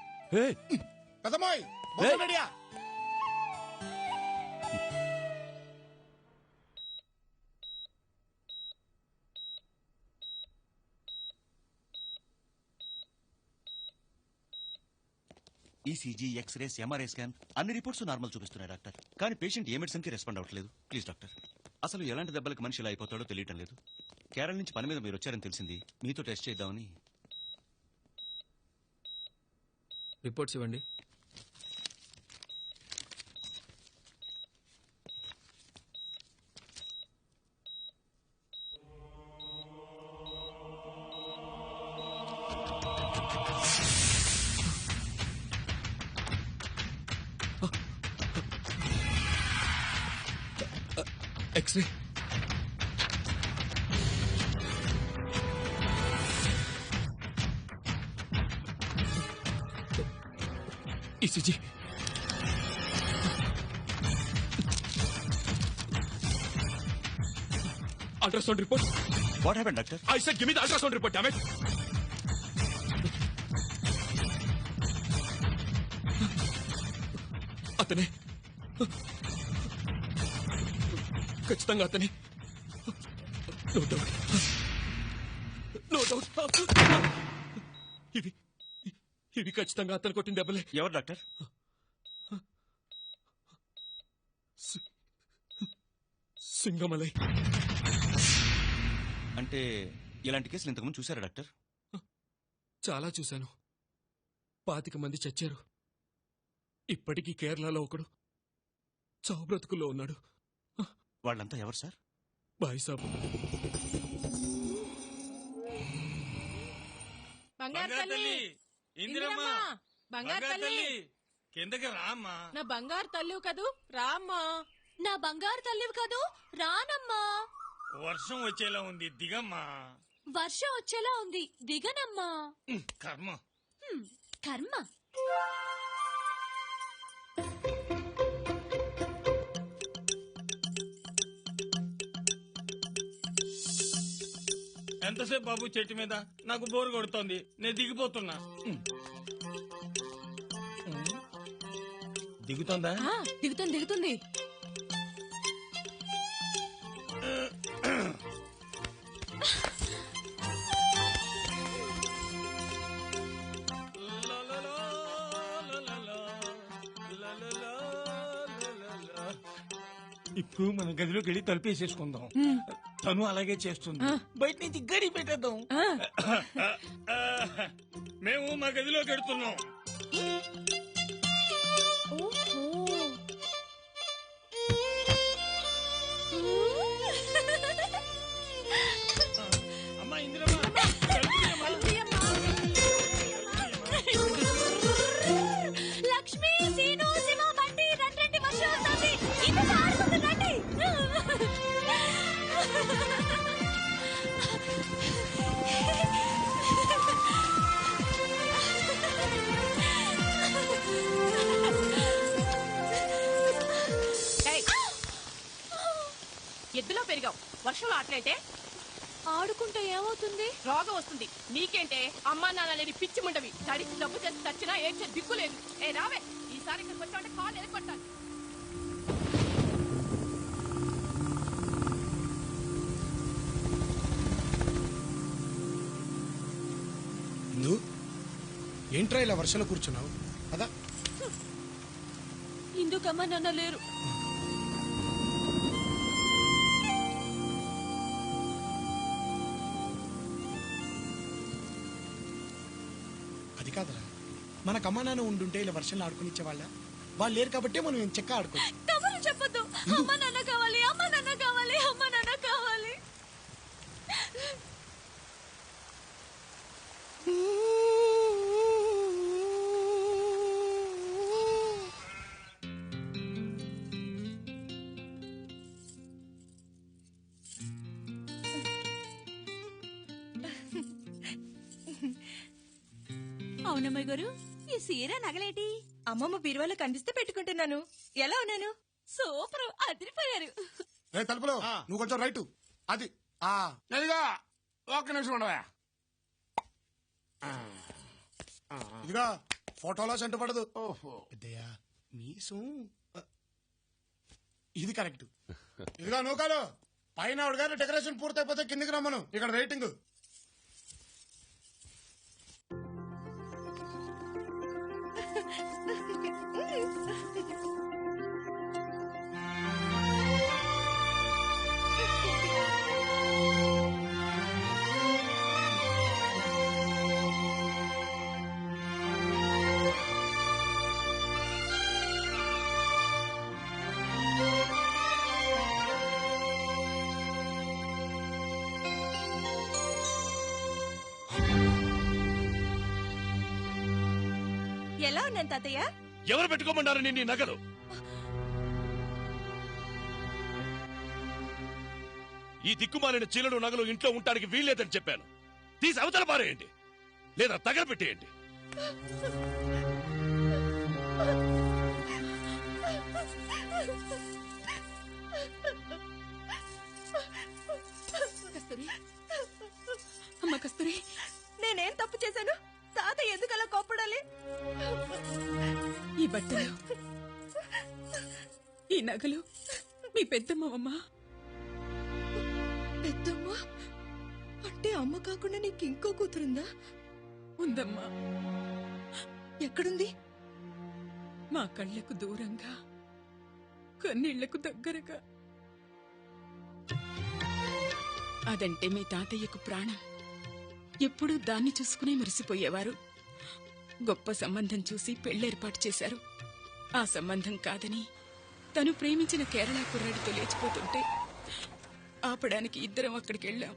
పెద్దమ్మాయి రెడీయా? ఈసీజీ, ఎక్స్రేస్, ఎంఆర్ఐ స్కాన్ అన్ని రిపోర్ట్స్ నార్మల్ చూపిస్తున్నాయి డాక్టర్. కానీ పేషెంట్ ఏ మెడిసిన్ కి రెస్పాండ్ అవ్వట్లేదు. ప్లీజ్ డాక్టర్, అసలు ఎలాంటి దెబ్బలకు మనిషి ఇలా అయిపోతాడో తెలియటం లేదు. కేరళ నుంచి పని మీద మీరు వచ్చారని తెలిసింది. మీతో టెస్ట్ చేద్దామని. రిపోర్ట్స్ ఇవ్వండి. X ray. ECG. Ultrasound report. What happened doctor? I said give me the ultrasound report, damn it. అతనే, ఖచ్చితంగా అతనే. No doubt, no doubt. ఇవి ఖచ్చితంగా అతను కొట్టిన దెబ్బలే. ఎవరు డాక్టర్? సింగమలై. అంటే ఇలాంటి కేసులు ఇంతకుముందు చూసారా డాక్టర్? చాలా చూశాను. 25 మంది చచ్చారు. ఇప్పటికీ కేరళలో ఒకడు చావు బ్రతుకుల్లో ఉన్నాడు. వాళ్ళంతా ఎవరు సార్? బాయ్ సాబ్. బంగారు తల్లి, ఇందిరమ్మ, బంగారు తల్లి, కిందకి రామ్మా. నా బంగారు తల్లివి కదూ, రామ్మా. నా బంగారు తల్లివి కదూ, రానమ్మా. వర్షం వచ్చేలా ఉంది, దిగమ్మా. వర్షం వచ్చేలా ఉంది, దిగనమ్మా. కర్మ. కర్మ. ఎంతసేపు బాబు చెట్టు మీద నాకు బోరు కొడుతోంది, నేను దిగిపోతున్నా. దిగుతోందా? దిగుతుంది దిగుతుంది. ఇప్పుడు మన గదిలోకి వెళ్ళి తలుపేసేసుకుందాం. తను అలాగే చేస్తుంది. బయట నుంచి గడి పెట్టేద్దాం. మేము మా గదిలోకి వెళ్తున్నాం. అమ్మా ఇందిరమ్మ, లక్ష్మి, సీను, శివ, బండి రండి, వర్షం వస్తుంది. ఇది ఆడుకుంటుంది, రండి. ఎద్దులో పెరిగావు, వర్షంలో ఆటలేంటే? ఆడుకుంటే ఏమవుతుంది? రోగం వస్తుంది. నీకేంటే అమ్మా నాన్న లేని పిచ్చి ముండవి. తడిచి డబ్బు చేసి చచ్చినా ఏడ్చే దిక్కు లేదు. ఏ రావే, ఈసారి ఇక్కడికి వచ్చావంటే కాలు ఎరగొట్టాలి. ఇందు, ఏంట్రా ఇలా వర్షంలో కూర్చున్నావు? అదా ఇందుకమ్మా నాన్న లేరు. అది కాదురా, మనకు అమ్మా నాన్న ఉండుంటే ఇలా వర్షంలో ఆడుకునిచ్చేవాళ్ళ? వాళ్ళు లేరు కాబట్టి మనం ఏం చెక్క ఆడుకోవచ్చు. కబుర్లు చెప్పొద్దు. అమ్మ నాన్న కావాలి, అమ్మ నాన్న కావాలి, అమ్మ నాన్న కావాలి. అవునమ్మాయి గారు, ఈ సీర నగలేటి? అమ్మమ్మ బీరువాలో కనిపిస్తే పెట్టుకుంటున్నాను. ఎలా ఉన్నాను? సూపర్, అదిరిపోయారు. తలుపులో నువ్వు కొంచెం రైటు. అది ఇదిగా ఒక్క నిమిషం ఉండవా. ఇదిగా ఫోటోలో సెంటు పడదు. పెద్దయ్యా మీసం ఇది కరెక్ట్. ఇదిగా నూకాలు పైన ఆవిడ గారు డెకరేషన్ పూర్తయిపోతే కిందికి రమ్మను, ఇక్కడ వెయిటింగ్. ఎలా ఉన్నాను తాతయ్య? ఎవరు పెట్టుకోమన్నారు నిన్ను ఈ నగలు? ఈ దిక్కుమాలిన చీలలు నగలు ఇంట్లో ఉండడానికి వీల్లేదని చెప్పాను. తీసి అవతల పారేయండి, లేదా తగలబెట్టేయండి. అమ్మ కస్తూరి, నేనేం తప్పు చేశాను? తాతయ్య ఎందుకు అలా కోపడాలి? ఈ బట్టలు, ఈ నగలు మీ పెద్దమ్మమ్మా. పెద్దమ్మ అంటే అమ్మ కాకుండా నీకు ఇంకో కూతురుందా? ఉందమ్మా. ఎక్కడుంది? మా కళ్ళకు దూరంగా, కన్నీళ్లకు దగ్గరగా. అదంటే మీ తాతయ్యకు ప్రాణం. ఎప్పుడూ దాన్ని చూసుకునే మురిసిపోయేవారు. గొప్ప సంబంధం చూసి పెళ్లేర్పాటు చేశారు. ఆ సంబంధం కాదని తను ప్రేమించిన కేరళ కుర్రాడితో లేచిపోతుంటే ఆపడానికి ఇద్దరం అక్కడికి వెళ్ళాం.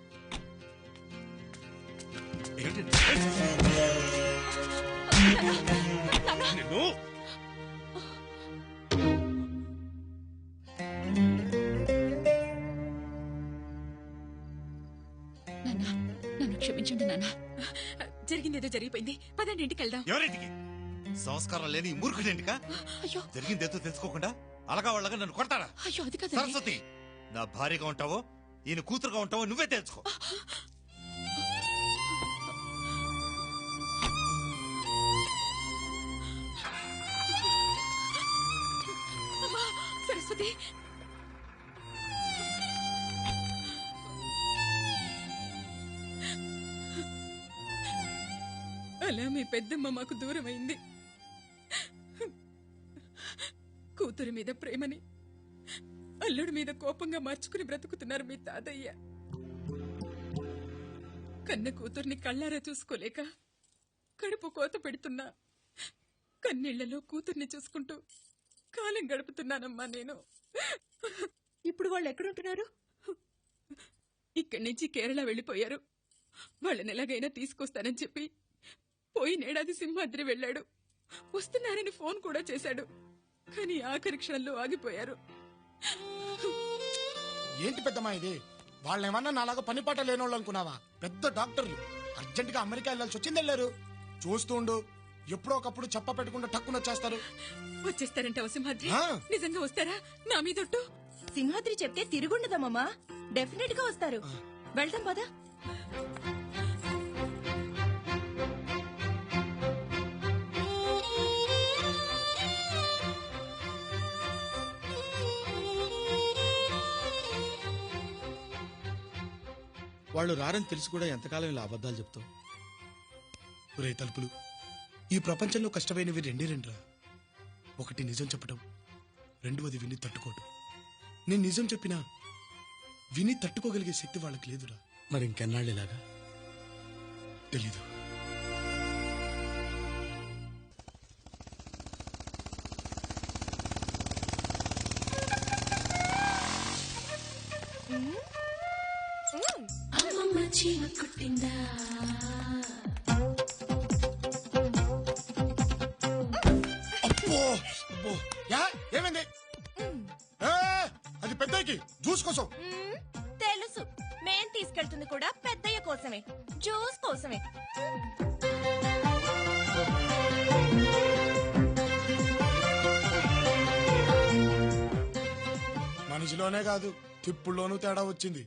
నన్ను క్షమించండి నాన్న. జరిగిందేదో జరిగిపోయింది. పదండి ఇంటికి వెళ్దాం. ఎవరింటికి? సంస్కారం లేని మూర్ఖుడింటికా? అయ్యో, జరిగిందేదో తెలుసుకోకుండా అలగా వాళ్ళగా నన్ను కొడతాడా? అయ్యో అది కాదు సరస్వతి, నా భార్యగా ఉంటావో ఈయన కూతురుగా ఉంటావో నువ్వే తెలుసుకో. సరస్వతి అలా మీ పెద్దమ్మ మాకు దూరమైంది. కూతురి మీద ప్రేమని అల్లుడి మీద కోపంగా మార్చుకుని బ్రతుకుతున్నారు మీ తాతయ్య. కన్న కూతుర్ని కళ్ళారా చూసుకోలేక కడుపు కోత పెడుతున్నా కన్నీళ్లలో కూతుర్ని చూసుకుంటూ కాలం గడుపుతున్నానమ్మా నేను. ఇప్పుడు వాళ్ళు ఎక్కడుంటున్నారు? ఇక్కడి నుంచి కేరళ వెళ్లిపోయారు. వాళ్ళని ఎలాగైనా తీసుకొస్తానని చెప్పి పోయినేడాది సింహాద్రి వెళ్ళాడు. వస్తున్నారని ఫోన్ కూడా చేశాడు. కానీ ఆఖరి క్షణంలో ఆగిపోయారు. ఏంటి పెద్దమ్మా ఇది? వాళ్ళేమన్నా నాలాగా పనిపాట లేనోళ్ళు అనుకున్నావా? పెద్ద డాక్టర్లు అర్జెంట్ గా అమెరికా వెళ్ళాల్సి వచ్చింది, వెళ్ళారు. చూస్తూ ఉండు, ఎప్పుడో ఒకప్పుడు చెప్ప పెట్టకుండా టక్కున వచ్చేస్తారు. వచ్చేస్తారంటావు సింహాద్రి? నిజంగా వస్తారా? నా మీదొట్టు. సింహాద్రి చెప్తే తిరుగుండదమ్మా, డెఫినెట్ గా వస్తారు. వెళ్తాం పదా. వాళ్ళు రారని తెలిసి కూడా ఎంతకాలం ఇలా అబద్ధాలు చెప్తావు? రే తలుపులు, ఈ ప్రపంచంలో కష్టమైనవి రెండే రెండురా. ఒకటి నిజం చెప్పడం, రెండవది విని తట్టుకోవడం. నేను నిజం చెప్పినా విని తట్టుకోగలిగే శక్తి వాళ్ళకి లేదురా. మరి ఇంకెన్నాళ్ళు ఇలాగా? తెలీదు. అమ్మమ్మ చీమ కుట్టిందా ఏమైంది? అది పెద్దకి జ్యూస్ కోసం. తెలుసు, మేం తీసుకెళ్తుంది కూడా పెద్దయ్య కోసమే, జ్యూస్ కోసమే. మనిషిలోనే కాదు, తిప్పుల్లోనూ తేడా వచ్చింది.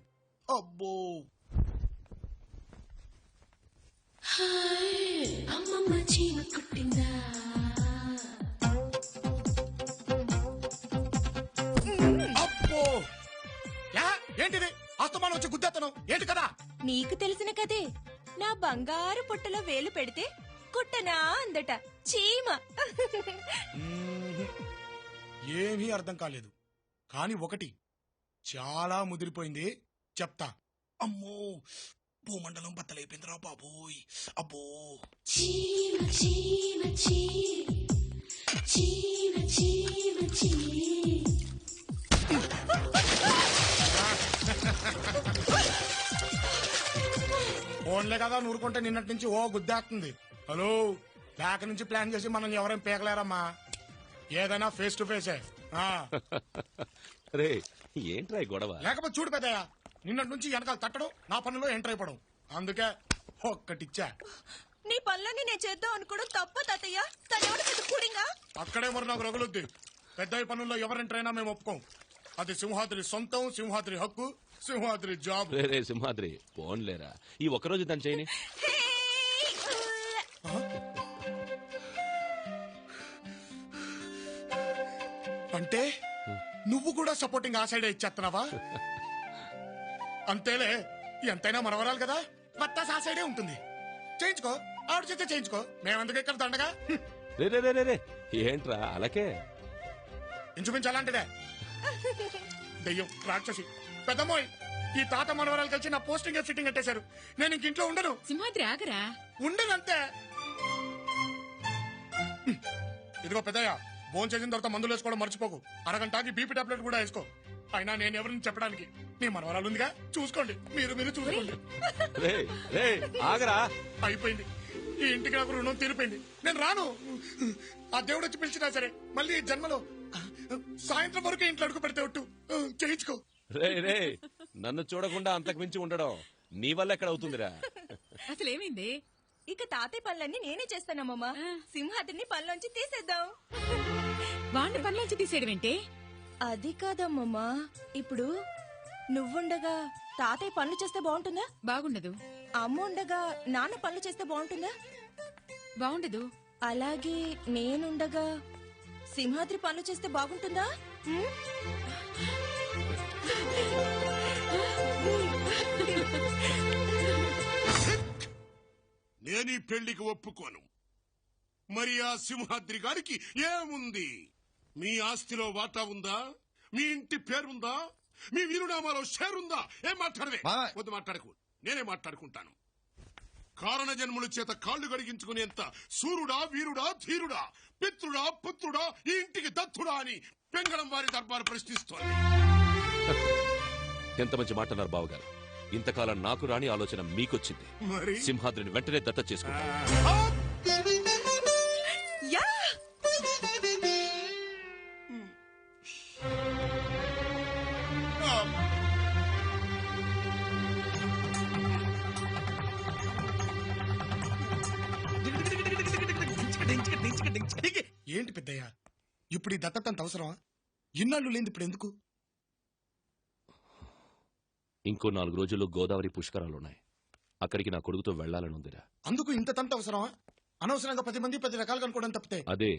అబ్బో, అమ్మమ్మ చీమ కుట్టిందా ఏంటిది? అస్తమానం వచ్చి గుద్దేతను ఏంటి కదా? నీకు తెలిసిన కదే, నా బంగారు పుట్టలో వేలు పెడితే కుట్టనా అందట చీమ. ఏమీ అర్థం కాలేదు. కాని ఒకటి చాలా ముదిరిపోయింది, చెప్తా. అమ్మో, భూమండలం బద్దలైపోయిందిరా బాబోయ్. అబ్బో, చీమ చీమ చీమ చీమ చీమ. ఫోన్లే కదా నూరుకుంటే నిన్నటి నుంచి ఓ గుద్దేస్తుంది. హలో, బ్యాక్ నుంచి ప్లాన్ చేసి మనం ఎవరేం పీకలేరమ్మా. ఏదైనా ఫేస్ టు ఫేసే. రే ఏంట్రా ఈ గొడవ? లేకపోతే చూడు పెద్దయ్య, నిన్నటి నుంచి వెనకాల తట్టడం, నా పనుల్లో ఎంటర్ అయిపోవడం. అందుకే ఒక్కటిచ్చా. నీ పనులన్నీ నేను చేద్దాం అనుకోవడం తప్ప తాతయ్య. తనెవడు పెద్ద కూడింగా? అక్కడే మరి నాకు రగులుద్ది. పెద్దయ్య పనుల్లో ఎవరు ఎంటర్ అయినా మేము ఒప్పుకోం. అది సింహాద్రి సొంతం, సింహాద్రి హక్కు, సింహాద్రి జాబ్. రే సింహాద్రి, పోన్లేరా ఈ ఒక్కరోజు తను చేయని. అంటే నువ్వు కూడా సపోర్టింగ్ ఆ సైడే ఇచ్చేస్తున్నావా? అంతేలే, ఎంతైనా మనవరాలు కదా, మత్తాస్ ఆ సైడే ఉంటుంది. చేయించుకో, ఆవిడ చేస్తే చేయించుకో, మేమెందుకు ఇక్కడ దండగా. రే రే రే రే ఏంట్రా అలాగే? ఇంచుమించు అలాంటిదే. దెయ్యం, రాక్షసి, పెద్దమ్మోయ్, ఈ తాత మనవరాలు కలిసి నా పోస్టింగ్ ఫిట్టింగ్ కట్టేశారు. నేను ఇంక ఇంట్లో ఉండను. సింహాద్రి ఆగరా. ఉండనంతే. ఇదిగో పెద్దయ్య, ఫోన్ చేసిన తర్వాత మందులు వేసుకోవడం మర్చిపోకు. అరగంటకి బీపీ టాబ్లెట్ కూడా వేసుకో. అయినా నేను ఎవరిని చెప్పడానికి, మీ మనవరాలు ఉందిగా, చూసుకోండి. మీరు చూసుకోండి. ఆగరా. అయిపోయింది, ఈ ఇంటికి నాకు రుణం తీరిపోయింది. నేను రాను. ఆ దేవుడు వచ్చి పిలిచినా సరే మళ్ళీ ఈ జన్మలో సాయంత్రం వరకు ఇంట్లో అడుగు పెడితే ఒట్టు చేయించుకో. రే రే నన్ను చూడకుండా అంతకు మించి ఉండడం నీ వల్ల ఎక్కడ అవుతుందిరా? అసలేమైంది? ఇక తాతయ్య పనులన్నీ నేనే చేస్తానమ్మా. సింహాద్రిని పనిలోంచి తీసేద్దాం. వాడిని పనిలోంచి తీసేయడం ఏంటి? అది కాదమ్మమ్మా, ఇప్పుడు నువ్వుండగా తాతయ్య పనులు చేస్తే బాగుంటుందా? బాగుండదు. అమ్మ ఉండగా నాన్న పనులు చేస్తే బాగుంటుందా? బాగుండదు. అలాగే నేనుండగా సింహాద్రి పనులు చేస్తే బాగుంటుందా? నేను ఈ పెళ్లికి ఒప్పుకోను. మరి ఆ సింహాద్రి గారికి ఏముంది? మీ ఆస్తిలో వాటా ఉందా? మీ ఇంటి పేరుందా? మీ వీరునామాలో షేరుందా? ఏం మాట్లాడవే? వద్దు, మాట్లాడకు. నేనే మాట్లాడుకుంటాను. కారణ జన్ముల చేత కాళ్లు గడిగించుకునేంత సూర్యుడా, వీరుడా, ధీరుడా, పిత్రుడా, పుత్రుడా, ఈ ఇంటికి దత్తుడా అని పెంగళం వారి దర్బారు ప్రశ్నిస్తోంది. ఎంత మంచి మాట అన్నారు బావగారు. ఇంతకాలం నాకు రాని ఆలోచన మీకొచ్చింది. మరి సింహాద్రిని వెంటనే దత్త చేసుకుంటా. ఏంటి పెద్దయ్య, ఇప్పుడు ఈ దత్తత అంత అవసరమా? ఇన్నాళ్ళు లేని ఇప్పుడు ఎందుకు? ఇంకో 4 రోజుల్లో గోదావరి పుష్కరాలున్నాయి. అక్కడికి నా కొడుకుతో వెళ్లాలని ఉందిరా. అందుకు ఇంత తంత అవసరమా? అనవసరంగా 10 మంది 10 రకాలుగా అనుకోవడం తప్పితే. అదే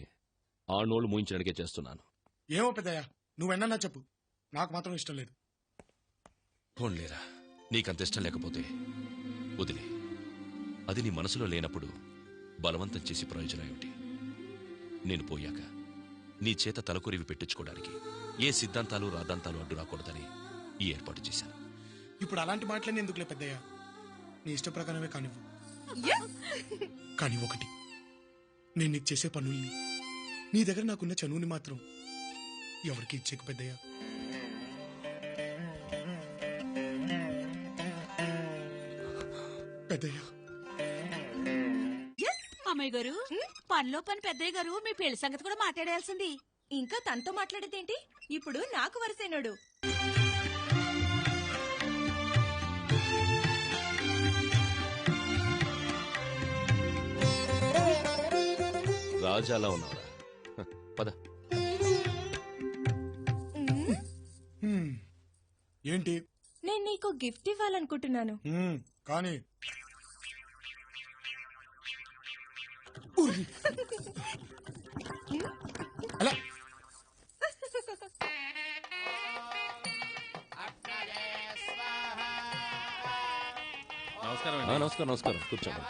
ఆ నోళ్లు మూయించడానికే చేస్తున్నాను. ఏమో పెద్దయ్య, నువ్వెన్నా చెప్పు, నాకు మాత్రం ఇష్టం లేదు. పోన్లేరా, నీకంత ఇష్టం లేకపోతే వదిలే. అది నీ మనసులో లేనప్పుడు బలవంతం చేసి ప్రయోజనం ఏమిటి? నేను పోయాక నీ చేత తలకొరివి పెట్టించుకోవడానికి ఏ సిద్ధాంతాలు రాద్ధాంతాలు అడ్డు రాకూడదని ఈ ఏర్పాటు చేశాను. ఇప్పుడు అలాంటి మాటలన్నీ ఎందుకులే పెద్దయ్య, నీ ఇష్ట ప్రకారమే కానివ్వు. కానీ ఒకటి, నేను నీకు చేసే పనుల్ని, నీ దగ్గర నాకున్న చనువుని మాత్రం ఎవరికి ఇచ్చేకు పెద్దయ్య. పెద్దయ్య, అమ్మాయి గారు, పనిలో పని పెద్దయ్య గారు మీ పెళ్లి సంగతి కూడా మాట్లాడాల్సింది. ఇంకా తనతో మాట్లాడేదేంటి? ఇప్పుడు నాకు వరసైనడు. రాజాలా ఉన్నావా? పద. ఏంటి? నేను నీకు గిఫ్ట్ ఇవ్వాలనుకుంటున్నాను. కానీ అలా నమస్కారం. నమస్కారం. కూర్చోండి.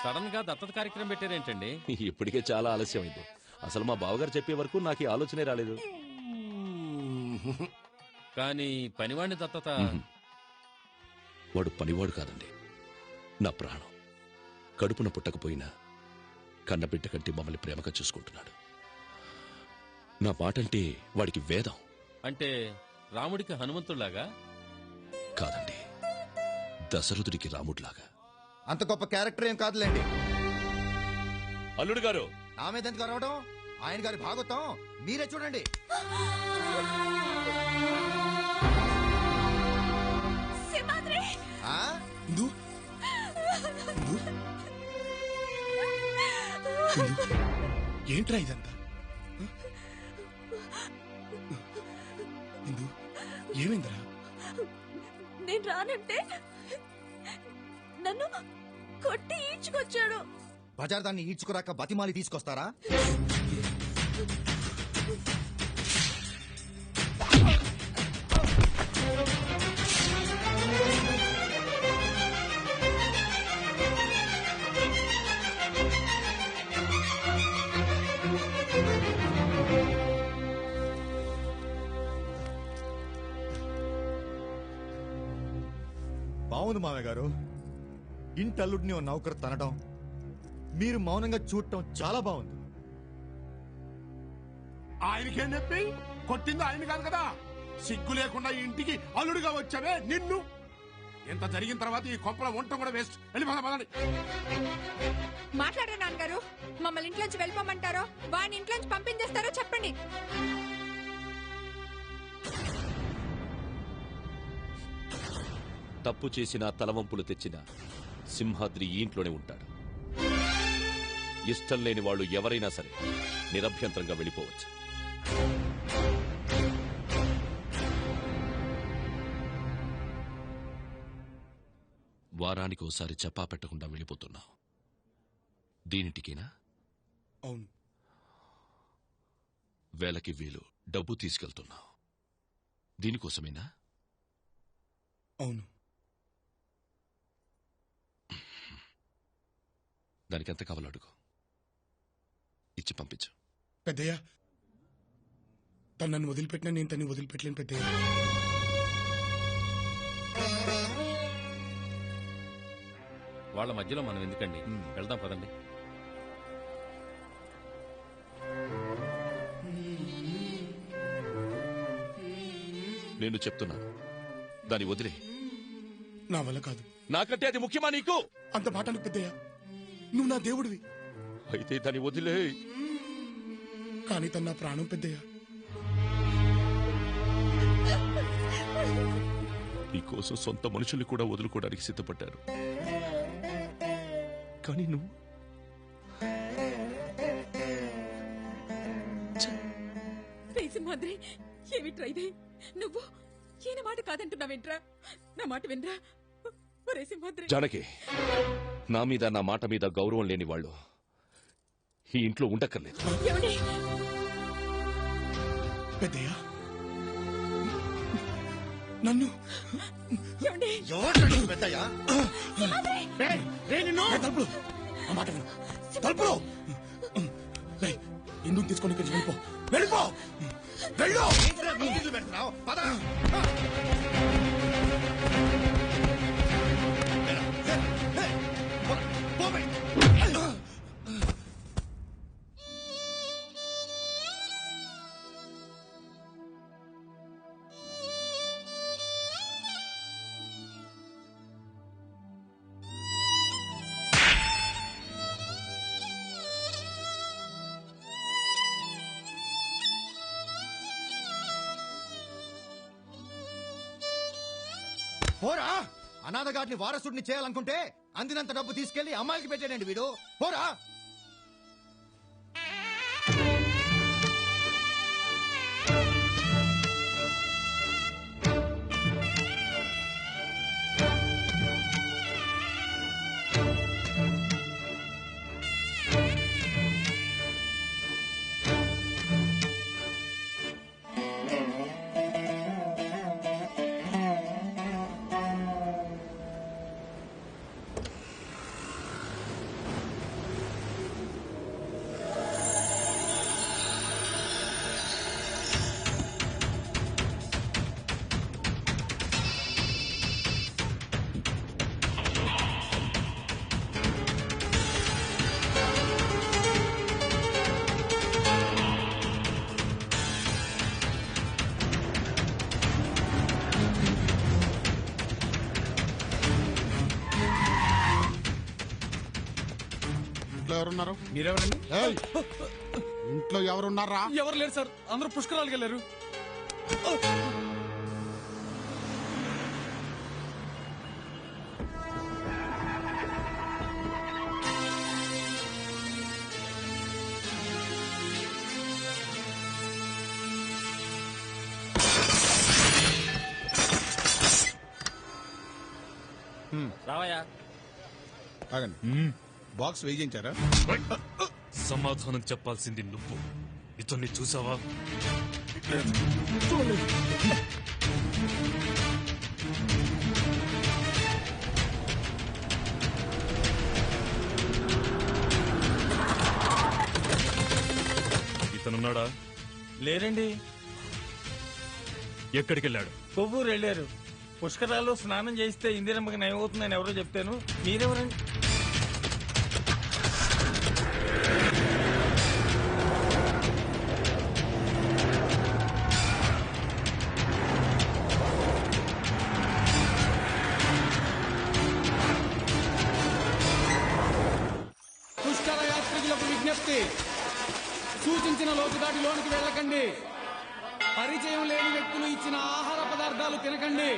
సడన్ గా దత్తత కార్యక్రమం పెట్టారేంటండి? ఇప్పటికే చాలా ఆలస్యమైంది. అసలు మా బావగారు చెప్పే వరకు నాకు ఈ ఆలోచనే రాలేదు. కానీ పనివాడిని దత్తత. వాడు పనివాడు కాదండి, నా ప్రాణం. కడుపున పుట్టకపోయినా కన్నబిడ్డ కంటే మమ్మల్ని ప్రేమగా చూసుకుంటున్నాడు. నా మాటంటే వాడికి వేదం. అంటే రాముడికి హనుమంతుడిలాగా? కాదండి, దశరథుడికి రాముడిలాగా. అంత గొప్ప క్యారెక్టర్ ఏం కాదులేండి. అల్లుడు గారు, నా మీద ఎందుకు అరవడం? ఆయన గారి భాగవతం మీరే చూడండి. ఏంట్రా ఇదంతా? ఏమైందిరా? నేను రానంటే నన్ను కొట్టి ఈడ్చుకొచ్చాడు. బజార్ దాన్ని ఈడ్చుకురాక బతిమాలి తీసుకొస్తారా? బాగుంది మామయ్య గారు. ఇంటల్లుడిని ఓ నౌకరు తనడం, మీరు మౌనంగా చూడటం చాలా బాగుంది. ఆయనకేం చెప్పి కొట్టింది ఆయన కాదు కదా. సిగ్గు లేకుండా ఈ ఇంటికి అల్లుడిగా వచ్చావే నిన్ను. ఎంత జరిగిన తర్వాత ఈ కొంపల వంట కూడా వేస్ట్. వెళ్ళిపోదాం. మాట్లాడే నాన్నగారు, మమ్మల్ని ఇంట్లోంచి వెళ్ళిపోమంటారో వాడిని ఇంట్లోంచి పంపించేస్తారో చెప్పండి. తప్పు చేసిన తలవంపులు తెచ్చిన సింహాద్రి ఈ ఇంట్లోనే ఉంటాడు. ఇష్టం లేని వాళ్ళు ఎవరైనా సరే నిరభ్యంతరంగా వెళ్ళిపోవచ్చు. వారానికి ఓసారి చెప్పా పెట్టకుండా వెళ్ళిపోతున్నావు. దీనిటికేనా? అవును. వేలకి వీలు డబ్బు తీసుకెళ్తున్నావు. దీనికోసమేనా? అవును. దానికి ఎంత కావాలో అడుగు, ఇచ్చి పంపించు. పెద్దయ్య, తను నన్ను వదిలిపెట్టినా నేను తన్ని వదిలిపెట్టలేను పెద్దయ్య. వాళ్ళ మధ్యలో మనం ఎందుకండి, వెళ్దాం పదండి. నేను చెప్తున్నాను, దాని వదిలే. నా వల్ల కాదు. నాకంటే అది ముఖ్యమా నీకు? అంత మాట అనకు పెద్దయ్య, నువ్వు నా దేవుడివి. అయితే దాని వదిలే. కానీ తన నా ప్రాణం పెద్దయ్య. నీకోసం సొంత మనుషుల్ని కూడా వదులుకోవడానికి సిద్ధపడ్డారు. కానీ నువ్వు సింహాద్రి, ఏమిట్రా ఇదే? నువ్వు ఈయన మాట కాదంటున్నావేంట్రా? నా మాట వినరా? ఒరే సింహాద్రి. జానకి, నా మీద నా మాట మీద గౌరవం లేని వాళ్ళు ఈ ఇంట్లో ఉండక్కర్లేదు. పెద్దయ్య, నన్ను తలుపులు ఆ మాట విను. తలుపులు ఎందుకు తీసుకొని వెళ్ళిపో, వెళ్ళిపో, వెళ్ళు. పోరా! అనాథగాడిని వారసుడిని చేయాలనుకుంటే అందినంత డబ్బు తీసుకెళ్లి అమ్మాయికి పెట్టాడండి వీడు. పోరా! ఎవరున్నారు? మీరెవరండి? ఇంట్లో ఎవరున్నారా? ఎవరు లేరు సార్, అందరూ పుష్కరాలకు వెళ్ళారు. రావయ్యా. బాక్స్ వేయించారా? సమాధానం చెప్పాల్సింది నువ్వు. ఇతన్ని చూసావా? ఇతనున్నాడా? లేరండి. ఎక్కడికి వెళ్ళాడు? కొవ్వూరు వెళ్ళారు. పుష్కరాల్లో స్నానం చేయిస్తే ఇందిరమ్మకి నయమవుతుందని ఎవరో చెప్తాను. మీరెవరండి? పుష్కర యాత్రికులకు విజ్ఞప్తి, సూచించిన లోతుదాటి లోనికి వెళ్ళకండి. పరిచయం లేని వ్యక్తులు ఇచ్చిన ఆహార పదార్థాలు తినకండి.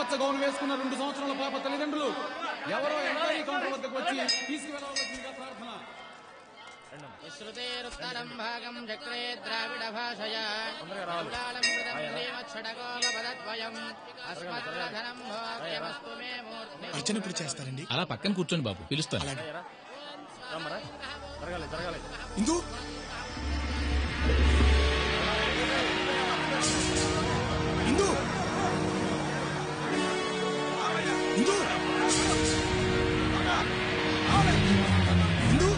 పచ్చ గౌను వేసుకున్న 2 సంవత్సరాల పాప తల్లిదండ్రులు ఎవరో ఎంట్రీ కౌంటర్ వద్దకు వచ్చి తీసుకువెళ్ళవలసిందిగా ప్రార్థన. విశ్రుతేరుత్తరం భాగం చక్రే ద్రావిడ భాషయా లౌలాలం కృతం శ్రీమచ్చటకోపదద్వయం అస్మద్రధనం భోగ్యమస్తు మే మూర్తి. అర్చన ఇప్పుడు చేస్తారండి. అలా పక్కన కూర్చోండి బాబు, పిలుస్తాను. ఇందు ఇందు ఇందు ఇందు ఇందు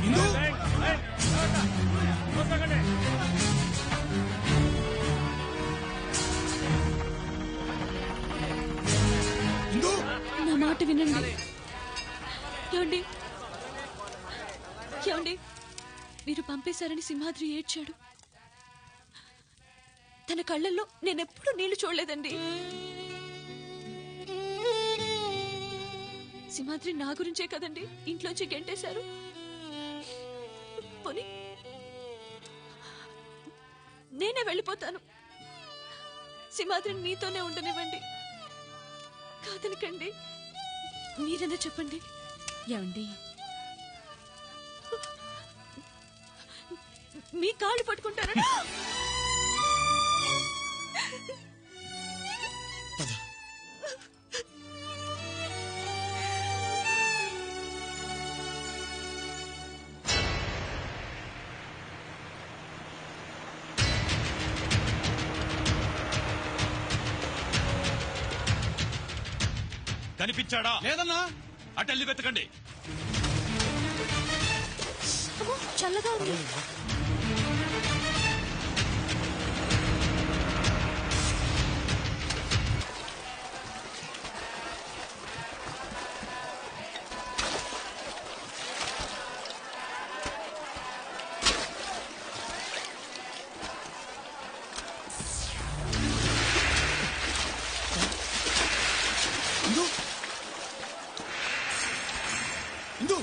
ఇందు ఇందు నా మాట వినండి. ఏమండి ఏమండి, మీరు పంపేశారని సింహాద్రి ఏడ్చాడు. తన కళ్ళల్లో నేనెప్పుడు నీళ్లు చూడలేదండి. సింహాద్రి నా గురించే కదండి ఇంట్లోంచి గెంటేశారు. పోనీ నేనే వెళ్ళిపోతాను. సింహాద్రిని మీతోనే ఉండనివ్వండి. కాదనకండి, మీరేనా చెప్పండి. ఏమండి, మీ కాళ్ళు పట్టుకుంటారా? కనిపించాడా? లేదన్నా. అటెళ్ళి వెతకండి. చల్లగా ఉంది. ఇందు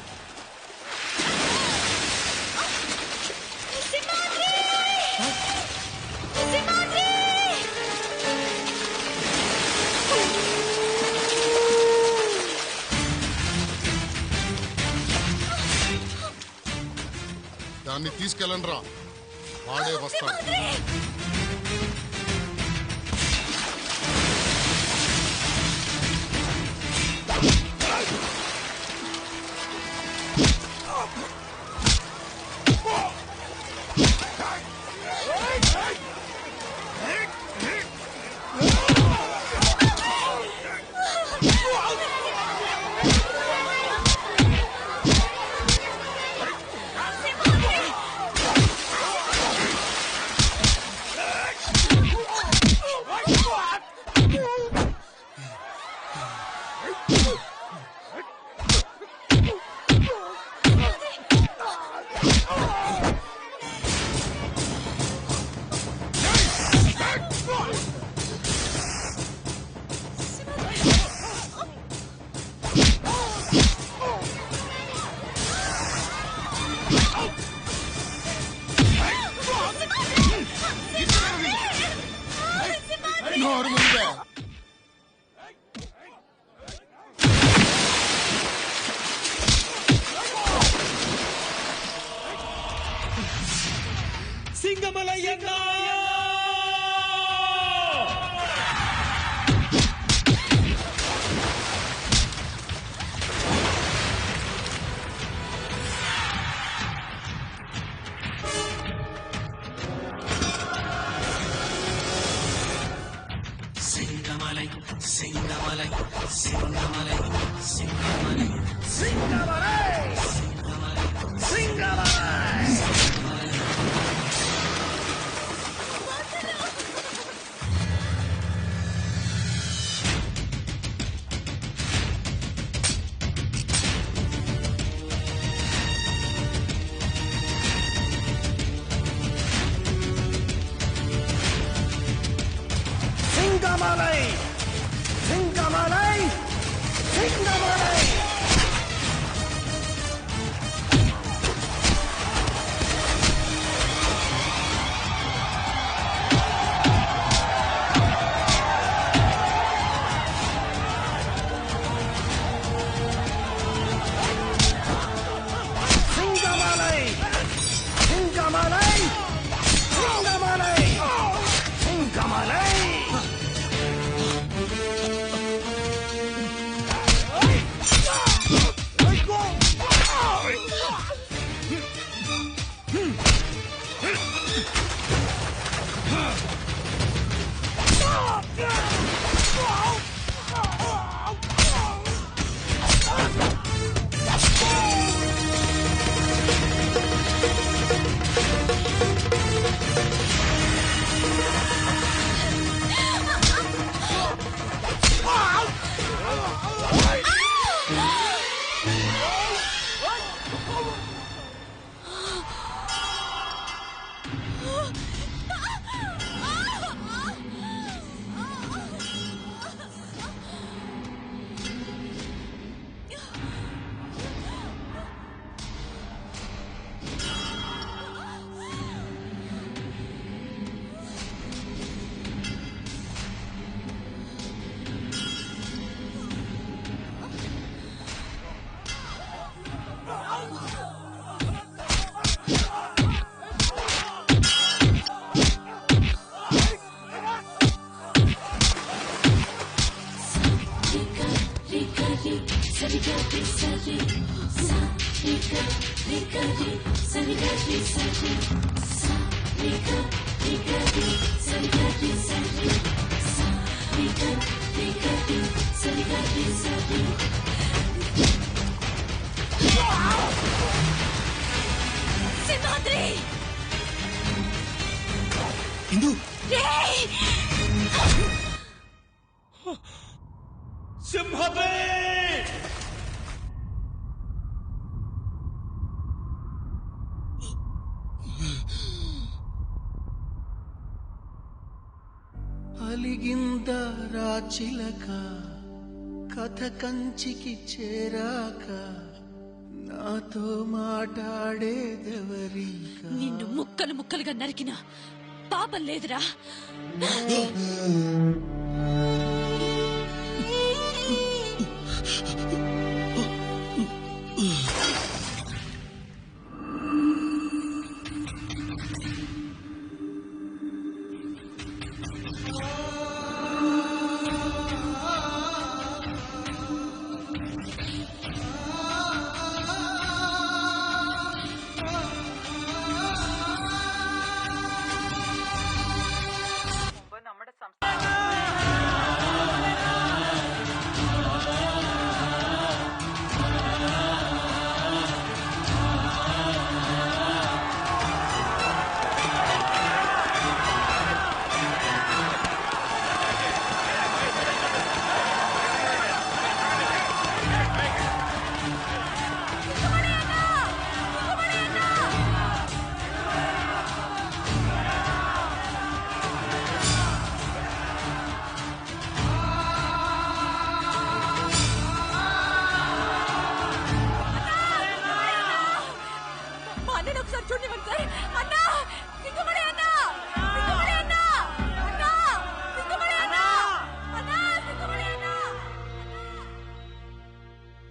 దాన్ని తీసుకెళ్ళండి రా, వాడే వస్తాడు. సింగమలయ్యన్న సింగమలై సింగమలై సింగమలై సింగమలై సింగమలై సింగమలై సింగమలై సింగమలై సింగమలై సింహాద్రి ఇందు సింహాద్రి అలిగింద రాచిలక కథ కంచికి చేరాక నాతో మాట్లాడేదెవరింకా నిన్ను ముక్కలు ముక్కలుగా నరికిన పాపం లేదురా.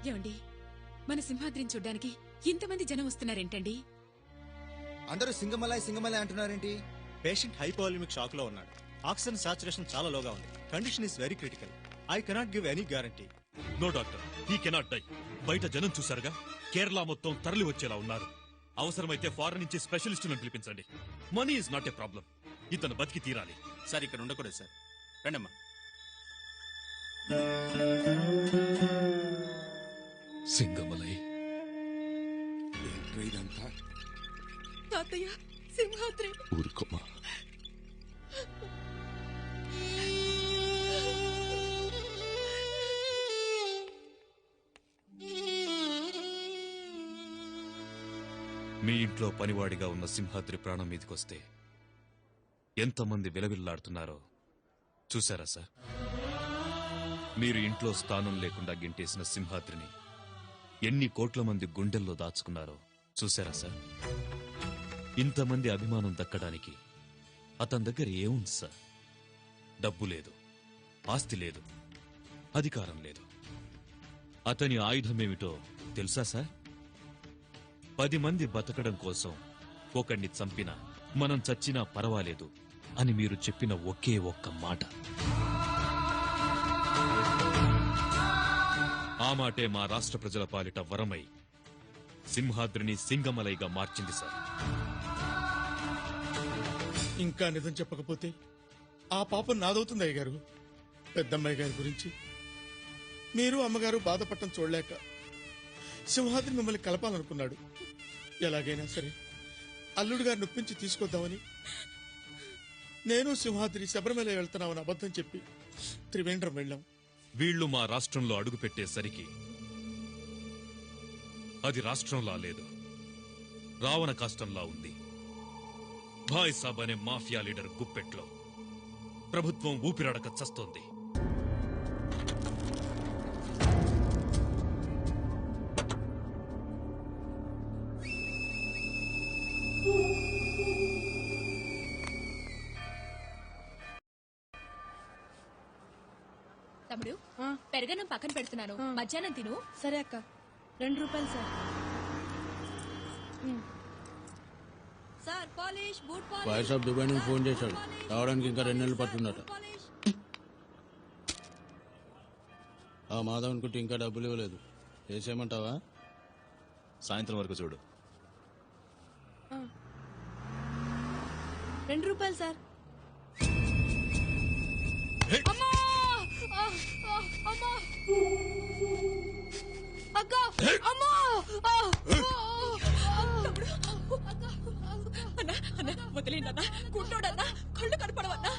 ఏమండి, మన సింహాద్రిని చూడ్డానికి ఇంతమంది జనం వస్తున్నారేంటండి? అందరూ సింగమలై సింగమలై అంటున్నారేంటి? పేషెంట్ హైపోవాల్యూమిక్ షాక్ లో ఉన్నాడు. ఆక్సిజన్ సాచురేషన్ చాలా లోగా ఉంది. Condition is very critical. I cannot give any guarantee. No doctor, he cannot die. బయట జనం చూసారుగా, కేరళ మొత్తం తరలి వచ్చేలా ఉన్నారు. అవసరమైతే ఫారెన్ నుంచి స్పెషలిస్టులను పిలిపించండి. Money is not a problem. ఇతను బతికి తీరాలి. సార్ ఇక్కడ ఉండకూడదు సార్. రండమ్మా. సింగమలై ఇదంతా తాతయ్య, సింహాద్రి. ఊరుకోమా. మీ ఇంట్లో పనివాడిగా ఉన్న సింహాద్రి ప్రాణం మీదకొస్తే ఎంతమంది విలవిల్లాడుతున్నారో చూసారా సార్? మీరు ఇంట్లో స్థానం లేకుండా గెంటేసిన సింహాద్రిని ఎన్ని కోట్ల మంది గుండెల్లో దాచుకున్నారో చూసారా సార్? ఇంతమంది అభిమానం దక్కడానికి అతని దగ్గర ఏముంది సార్? డబ్బు లేదు, ఆస్తి లేదు, అధికారం లేదు. అతని ఆయుధమేమిటో తెలుసా సార్? 10 మంది బతకడం కోసం ఒకణ్ణి చంపినా మనం చచ్చినా పర్వాలేదు అని మీరు చెప్పిన ఒకే ఒక్క మాట. ఆ మాటే మా రాష్ట్ర ప్రజల పాలిట వరమై సింహాద్రిని సింగమలైగా మార్చింది సార్. ఇంకా నిజం చెప్పకపోతే ఆ పాపం నాదవుతుంది అయ్యగారు. పెద్దమ్మాయి గారి గురించి మీరు అమ్మగారు బాధపడటం చూడలేక సింహాద్రి మిమ్మల్ని కలపాలనుకున్నాడు. ఎలాగైనా సరే అల్లుడు గారిని నొప్పించి తీసుకొద్దామని నేను సింహాద్రి శబరిమల వెళ్తున్నామని అబద్ధం చెప్పి త్రివేంద్రం వెళ్ళాం. వీళ్లు మా రాష్ట్రంలో అడుగుపెట్టేసరికి అది రాష్ట్రంలా లేదు, రావణ కాష్టంలా ఉంది. భాయ్ సాబ్ అనే మాఫియా లీడర్ గుప్పెట్లో ప్రభుత్వం ఊపిరాడక చస్తోంది. తమ్ముడు పెరగనం పక్కన పెడుతున్నాను, మధ్యాహ్నం తిను. సరే అక్క. 2 రూపాయలు sir. Sir polish, boot polish. బాయ్ సాబ్ దుబాయ్ నుంచి ఫోన్ చేశాడు, రావడానికి ఇంకా 2 నెలలు పడుతుందట. ఆ మాధవన్ కుట్టి ఇంకా డబ్బులు ఇవ్వలేదు, వేసేయమంటావా? సాయంత్రం వరకు చూడు. 2 రూపాయలు సార్. అమ్మా! అమ్మా! అక్క! అమ్మా! వదిలేండన్నా, గుండోడన్నా, కళ్ళు కనపడవన్నా.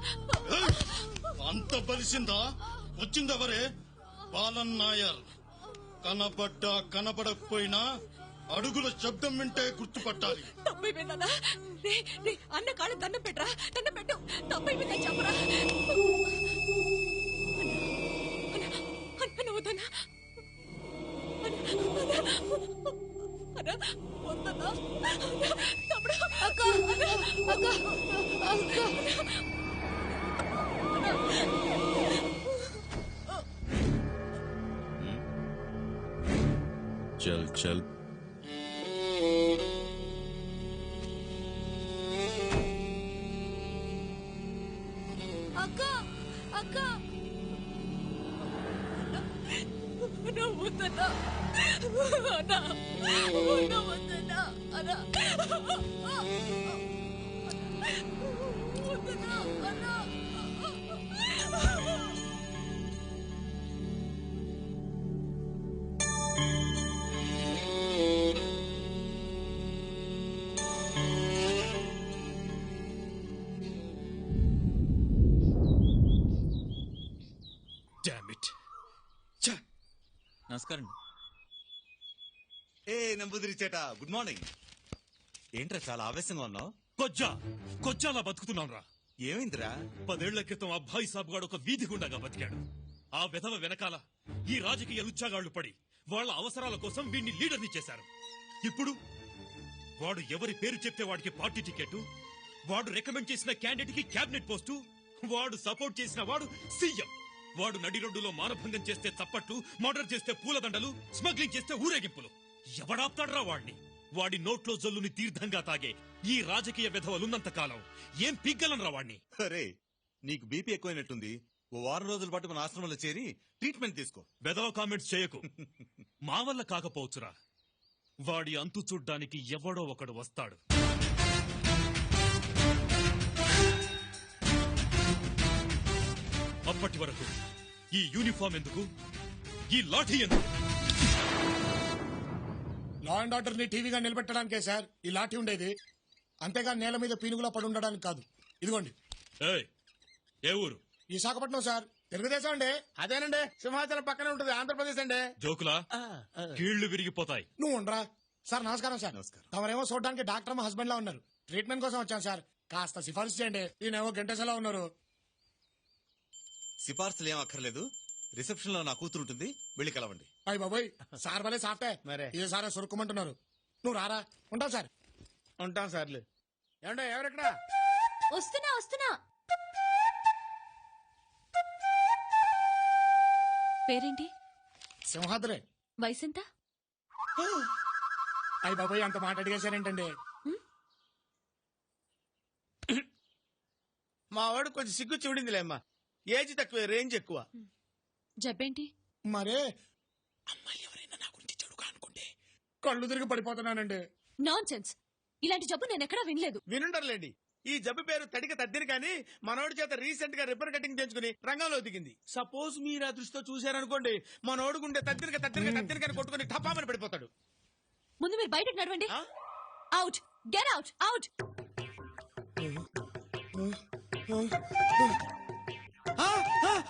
అంత బలిసిందా? వచ్చిందెవరే? బాలన్ నాయర్. కనబడ్డా కనబడకపోయినా అడుగుల శబ్దం వింటే గుర్తుపట్టాలి. తప్పైపోయిందన్నా. అన్న కాళ్ళు దండం పెట్టరా, దండం పెట్టు. తప్పైపోయిందని చెప్పరా. అన్న వద్దన్నా, వద్దన్నా. తమ్ముడు, అక్క, అక్క, అక్క. చల్ చల్. అక్క! అక్క! వద్దన్నా, అన్నా, వద్దన్నా, అన్నా, వద్దన్నా, అన్నా. Damn it. నమస్కారం. ఏ నంబూదిరి చేట, గుడ్ మార్నింగ్. ఏంట్రా చాలా ఆవేశంగా ఉన్నావు? కొజ్జాలా బతుకుతున్నాం రా. ఏమైందిరా? 10 ఏళ్ల క్రితం ఆ భాయ్ సాబ్ గాడు ఒక వీధి గుండాగా బతికాడు. ఆ విధవ వెనకాల ఈ రాజకీయ లుచ్చాగాళ్లు పడి వాళ్ళ అవసరాల కోసం వీడిని లీడర్ని చేశారు. ఇప్పుడు వాడు ఎవరి పేరు చెప్తే వాడికి పార్టీ టికెట్, వాడు రికమెండ్ చేసిన క్యాండిడేట్ కి క్యాబినెట్ పోస్టు, వాడు సపోర్ట్ చేసిన వాడు సీఎం. వాడు నడి రోడ్డులో మానభంగం చేస్తే చప్పట్లు, మర్డర్ చేస్తే పూలదండలు, స్మగ్లింగ్ చేస్తే ఊరేగింపులు. ఎవడాపుతాడ్రా వాడిని? వాడి నోట్లో జొల్లుని తీర్థంగా తాగే ఈ రాజకీయ విధవలున్నంత కాలం ఏం పిగ్గలనరా వాడిని. అరే, నీకు బీపీ ఎక్కువైనట్టుంది. ఓ వారం రోజుల పాటు మన ఆశ్రమంలో చేరి ట్రీట్మెంట్ తీసుకో. వెధవ కామెంట్స్ చేయకు. మా వల్ల కాకపోవచ్చురా, వాడి అంతు చూడ్డానికి ఎవడో ఒకడు వస్తాడు. అప్పటి వరకు ఈ యూనిఫామ్ ఎందుకు, ఈ లాఠీ ఎందుకు? లా అండ్ ఆర్డర్ ని టీవీగా నిలబెట్టడానికే సార్ ఈ లాఠీ ఉండేది, అంతేగా నేల మీద పీనుగులా పడి ఉండడానికి కాదు. ఇదిగోండి. ఏ ఊరు? విశాఖపట్నం సార్. తెలుగుదేశం అండి. అదేనండి, సింహాచలం పక్కనే ఉంటుంది, ఆంధ్రప్రదేశ్ అండి. జోకులా? కీళ్లు విరిగిపోతాయి. నువ్వు ఉండరా సార్. నమస్కారం సార్. తమరేమో చూడడానికి డాక్టర్ అమ్మ హస్బెండ్ లా ఉన్నారు. ట్రీట్మెంట్ కోసం వచ్చాను సార్, కాస్త సిఫార్సు చేయండి. ఈయనేమో గంటేసలా ఉన్నారు. సిఫార్సులు ఏం అక్కర్లేదు, రిసెప్షన్ లో నా కూతురు ఉంటుంది, వెళ్ళి కలవండి. అయ్యి బాబోయ్, సార్ వలే సాఫ్టే మరే. ఇదే సారే సొరుక్కుమంటున్నారు. నువ్వు రారా. ఉంటావు సార్. ఉంటాం సార్లు. ఏమంటే ఎవరెక్కడ? వస్తున్నా వస్తున్నా. పేరేంటి? సింహాద్రే. వయసెంత? అయ్యి బాబోయ్, అంత మాట అడిగేశారేంటండి? మా వాడు కొంచెం సిగ్గు చూడిందిలేమ్మా, ఏజ్ తక్కువ, రేంజ్ ఎక్కువ. జబ్బేంటి? మరే అమ్మాయిలు ఎవరైనా నా గురించి చెడుగా అనుకుంటే కళ్ళు తిరిగి పడిపోతున్నానండి. Non sense. ఇలాంటి జబ్బు నేను ఎక్కడా వినలేదు. వినుండర్లేండి. ఈ జబ్బు పేరు తడిక తద్దిని కానీ మనోడి చేత రీసెంట్ గా రిబ్బన్ కటింగ్ తెచ్చుకుని రంగంలో దిగింది. సపోజ్ మీరు ఆ దృష్టితో చూశారనుకోండి, మనోడు గుండె తద్దిని కొట్టుకుని టపామని పడిపోతాడు. ముందు మీరు బయటకు నడవండి. Out, get out, out.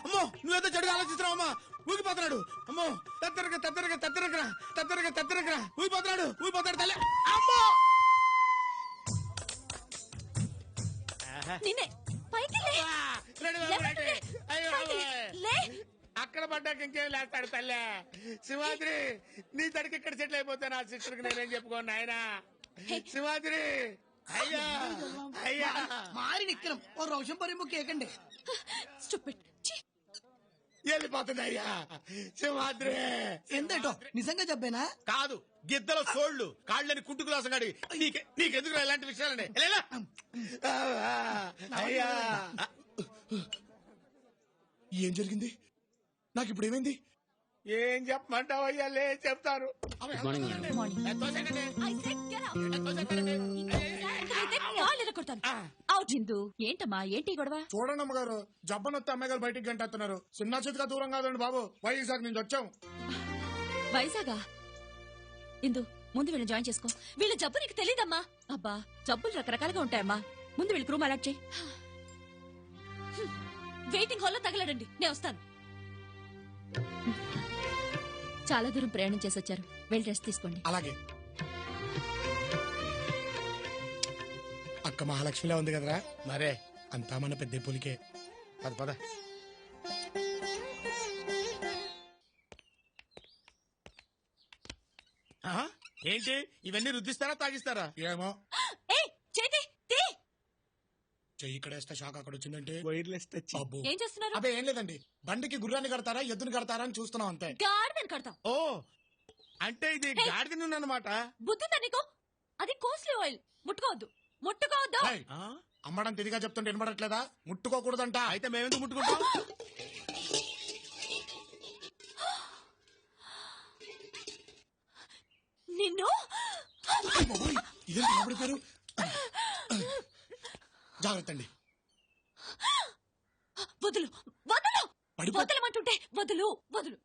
అమ్మో, నువ్వేదో చెడుగా ఆలోచిస్తున్నావు అమ్మా. ఊగిపోతున్నాడు. అమ్మో, తత్తరగా ఊగిపోతాడు తల్లి. అమ్మో, నిన్నే పైకి లే. లే. అక్కడ పడ్డాక ఇంకేం లేస్తాడు తల్లే. సింహాద్రి, నీ తడికి ఇక్కడ సెటిల్ అయిపోతే నా సిస్టర్ కి నేనేం చెప్పుకోను ఆయన. సింహాద్రి, అయ్యా అయ్యా మారి నిక్కరం ఓ రోషం పరిము కేకండి. వెళ్ళిపోతుంది అయ్యా. సింహాద్రి ఎంతటో నిజంగా చెప్పేనా? కాదు, గిద్దల సోళ్లు కాళ్ళని కుంటుకులాసగాడి. నీకెందుకు ఇలాంటి విషయాలండి? అయ్యా, ఏం జరిగింది? నాకు ఇప్పుడు ఏమైంది? ఏం చెప్పమంటావు అయ్యా? లే చెప్తాను. ఏంటమ్మా, ఏంటి గొడవ? చూడండి అమ్మగారు, జబ్బనొత్తే అమ్మాయి గారు బయటికి గంటేస్తున్నారు. చిన్న చేతిగా దూరం కాదండి బాబు, వైజాగ్ నుంచి వచ్చాం. వైజాగా? ఇందు, ముందు వీళ్ళని జాయిన్ చేసుకో. వీళ్ళ జబ్బు నీకు తెలీదమ్మా. అబ్బా, జబ్బులు రకరకాలుగా ఉంటాయమ్మా. ముందు వీళ్ళకి రూమ్ అలాట్ చేయి. వెయిటింగ్ హాల్లో తగలడండి, నేను వస్తాను. చాలా దూరం ప్రయాణం చేసి వచ్చారు, వెళ్ళి రెస్ట్ తీసుకోండి. అలాగే. అక్క మహాలక్ష్మిలా ఉంది కదరా? మరే అంతా మన పెద్ద పులికే. పద పద. ఏంటి ఇవన్నీ రుద్దిస్తారా తాగిస్తారా? ఏమో. చేతి చెయ్యి ఇక్కడ వేస్తే షాక్ అక్కడ వచ్చిందంటే వైర్లెస్ టచ్. ఏం చేస్తున్నారు? అబ్బే ఏం లేదండి, బండికి గుర్రాన్ని కడతారా ఎద్దుని కడతారా అని చూస్తున్నాం అంతే. గాడిదని కడతాం. ఓ, అంటే ఇది గాడిద నూనె అన్నమాట. బుద్ధిందా నీకు? అది కాస్ట్లీ ఆయిల్, ముట్టుకోవద్దు. ముట్టుకోవద్దు. అమ్మడం తిరిగా చెప్తుంటే వినబడట్లేదా? ముట్టుకోకూడదంట. అయితే మేమెందుకు ముట్టుకుంటాం? నిన్ను ఇదేంటి నిలబడిపోయారు? జాగ్రత్త అండి. వదులు వదులు, వదలమంటుంటే వదులు వదులు.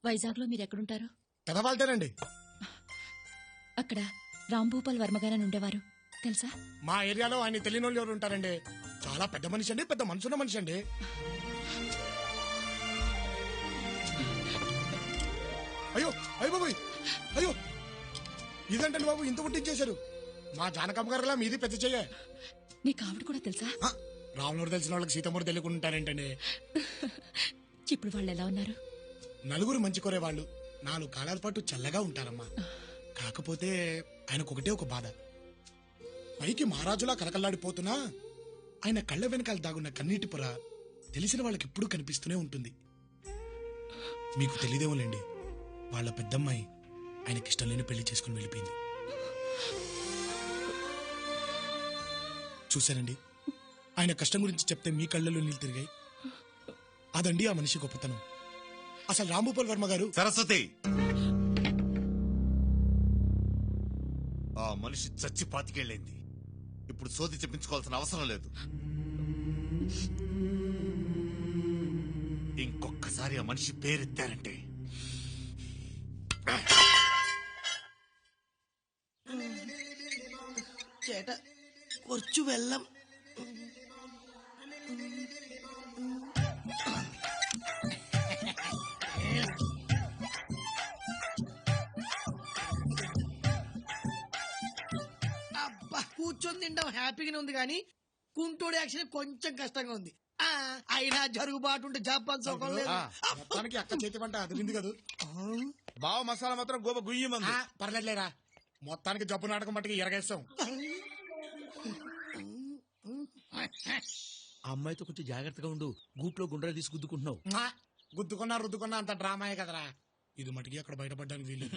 వైజాగ్ లో మీరు ఎక్కడుంటారు? పెదవాళ్ళతేనండి. అక్కడ రాంభూపాల్ వర్మగారని ఉండేవారు, తెలుసా? మా ఏరియాలో ఆయన తెలియని వాళ్ళు ఎవరు ఉంటారండి? చాలా పెద్ద మనిషి అండి, పెద్ద మనసున్న మనిషి అండి. అయ్యో అయ్యో బాబు, అయ్యో ఇదేంటండి బాబు ఇంత పుట్టించేశారు? మా జానకమ్మ గారిలా మీది పెద్ద చెయ్యే. నీకు ఆవిడ కూడా తెలుసా? రాములూరు తెలిసిన వాళ్ళకి సీతమ్మూరు తెలియకుండా ఉంటారేంటండి? ఇప్పుడు వాళ్ళు ఎలా ఉన్నారు? నలుగురు మంచి కోరే వాళ్ళు 4 కాలాల పాటు చల్లగా ఉంటారమ్మా. కాకపోతే ఆయనకొకటే ఒక బాధ. పైకి మహారాజులా కలకల్లాడిపోతున్నా ఆయన కళ్ళ వెనకాల దాగున్న కన్నీటి పొర తెలిసిన వాళ్ళకి ఎప్పుడూ కనిపిస్తూనే ఉంటుంది. మీకు తెలియదేమోలేండి, వాళ్ళ పెద్దమ్మాయి ఆయనకిష్టం లేని పెళ్లి చేసుకుని వెళ్ళిపోయింది. చూశారండి, ఆయన కష్టం గురించి చెప్తే మీ కళ్ళల్లో నీళ్ళు తిరిగాయి. అదండి ఆ మనిషి గొప్పతనం. అసలు రాంభూపాల్ వర్మ గారు. సరస్వతి, ఆ మనిషి చచ్చి పాతికేళ్ళైంది. ఇప్పుడు సోది చెప్పించుకోవాల్సిన అవసరం లేదు. ఇంకొక్కసారి ఆ మనిషి పేరెత్తారంటే ചേട്ടാ കുറച്ചു വെള്ളം. అబ్బా కూర్చొని తింటాం హ్యాపీగానే ఉంది కానీ కుంటోడి యాక్షన్ కొంచెం కష్టంగా ఉంది. అయినా జరుగుబాటు ఉంటే జపాన్ మొత్తానికి అక్క చేతి పంట అదిరింది కదా. బావ మసాలా మాత్రం గోప గుయ్యమంది. పర్లేదులేరా, మొత్తానికి జబ్బు నాటకం మట్టుకి ఎరగేస్తాం. ఆ అమ్మాయితో కొంచెం జాగ్రత్తగా ఉండు. గూట్లో గుండ్రాలు తీసి గుద్దుకుంటున్నావు. గుద్దుకున్నా రుద్దుకున్నా అంత డ్రామాయే కదరా. ఇది మటుకి అక్కడ బయటపడ్డానికి వీలు.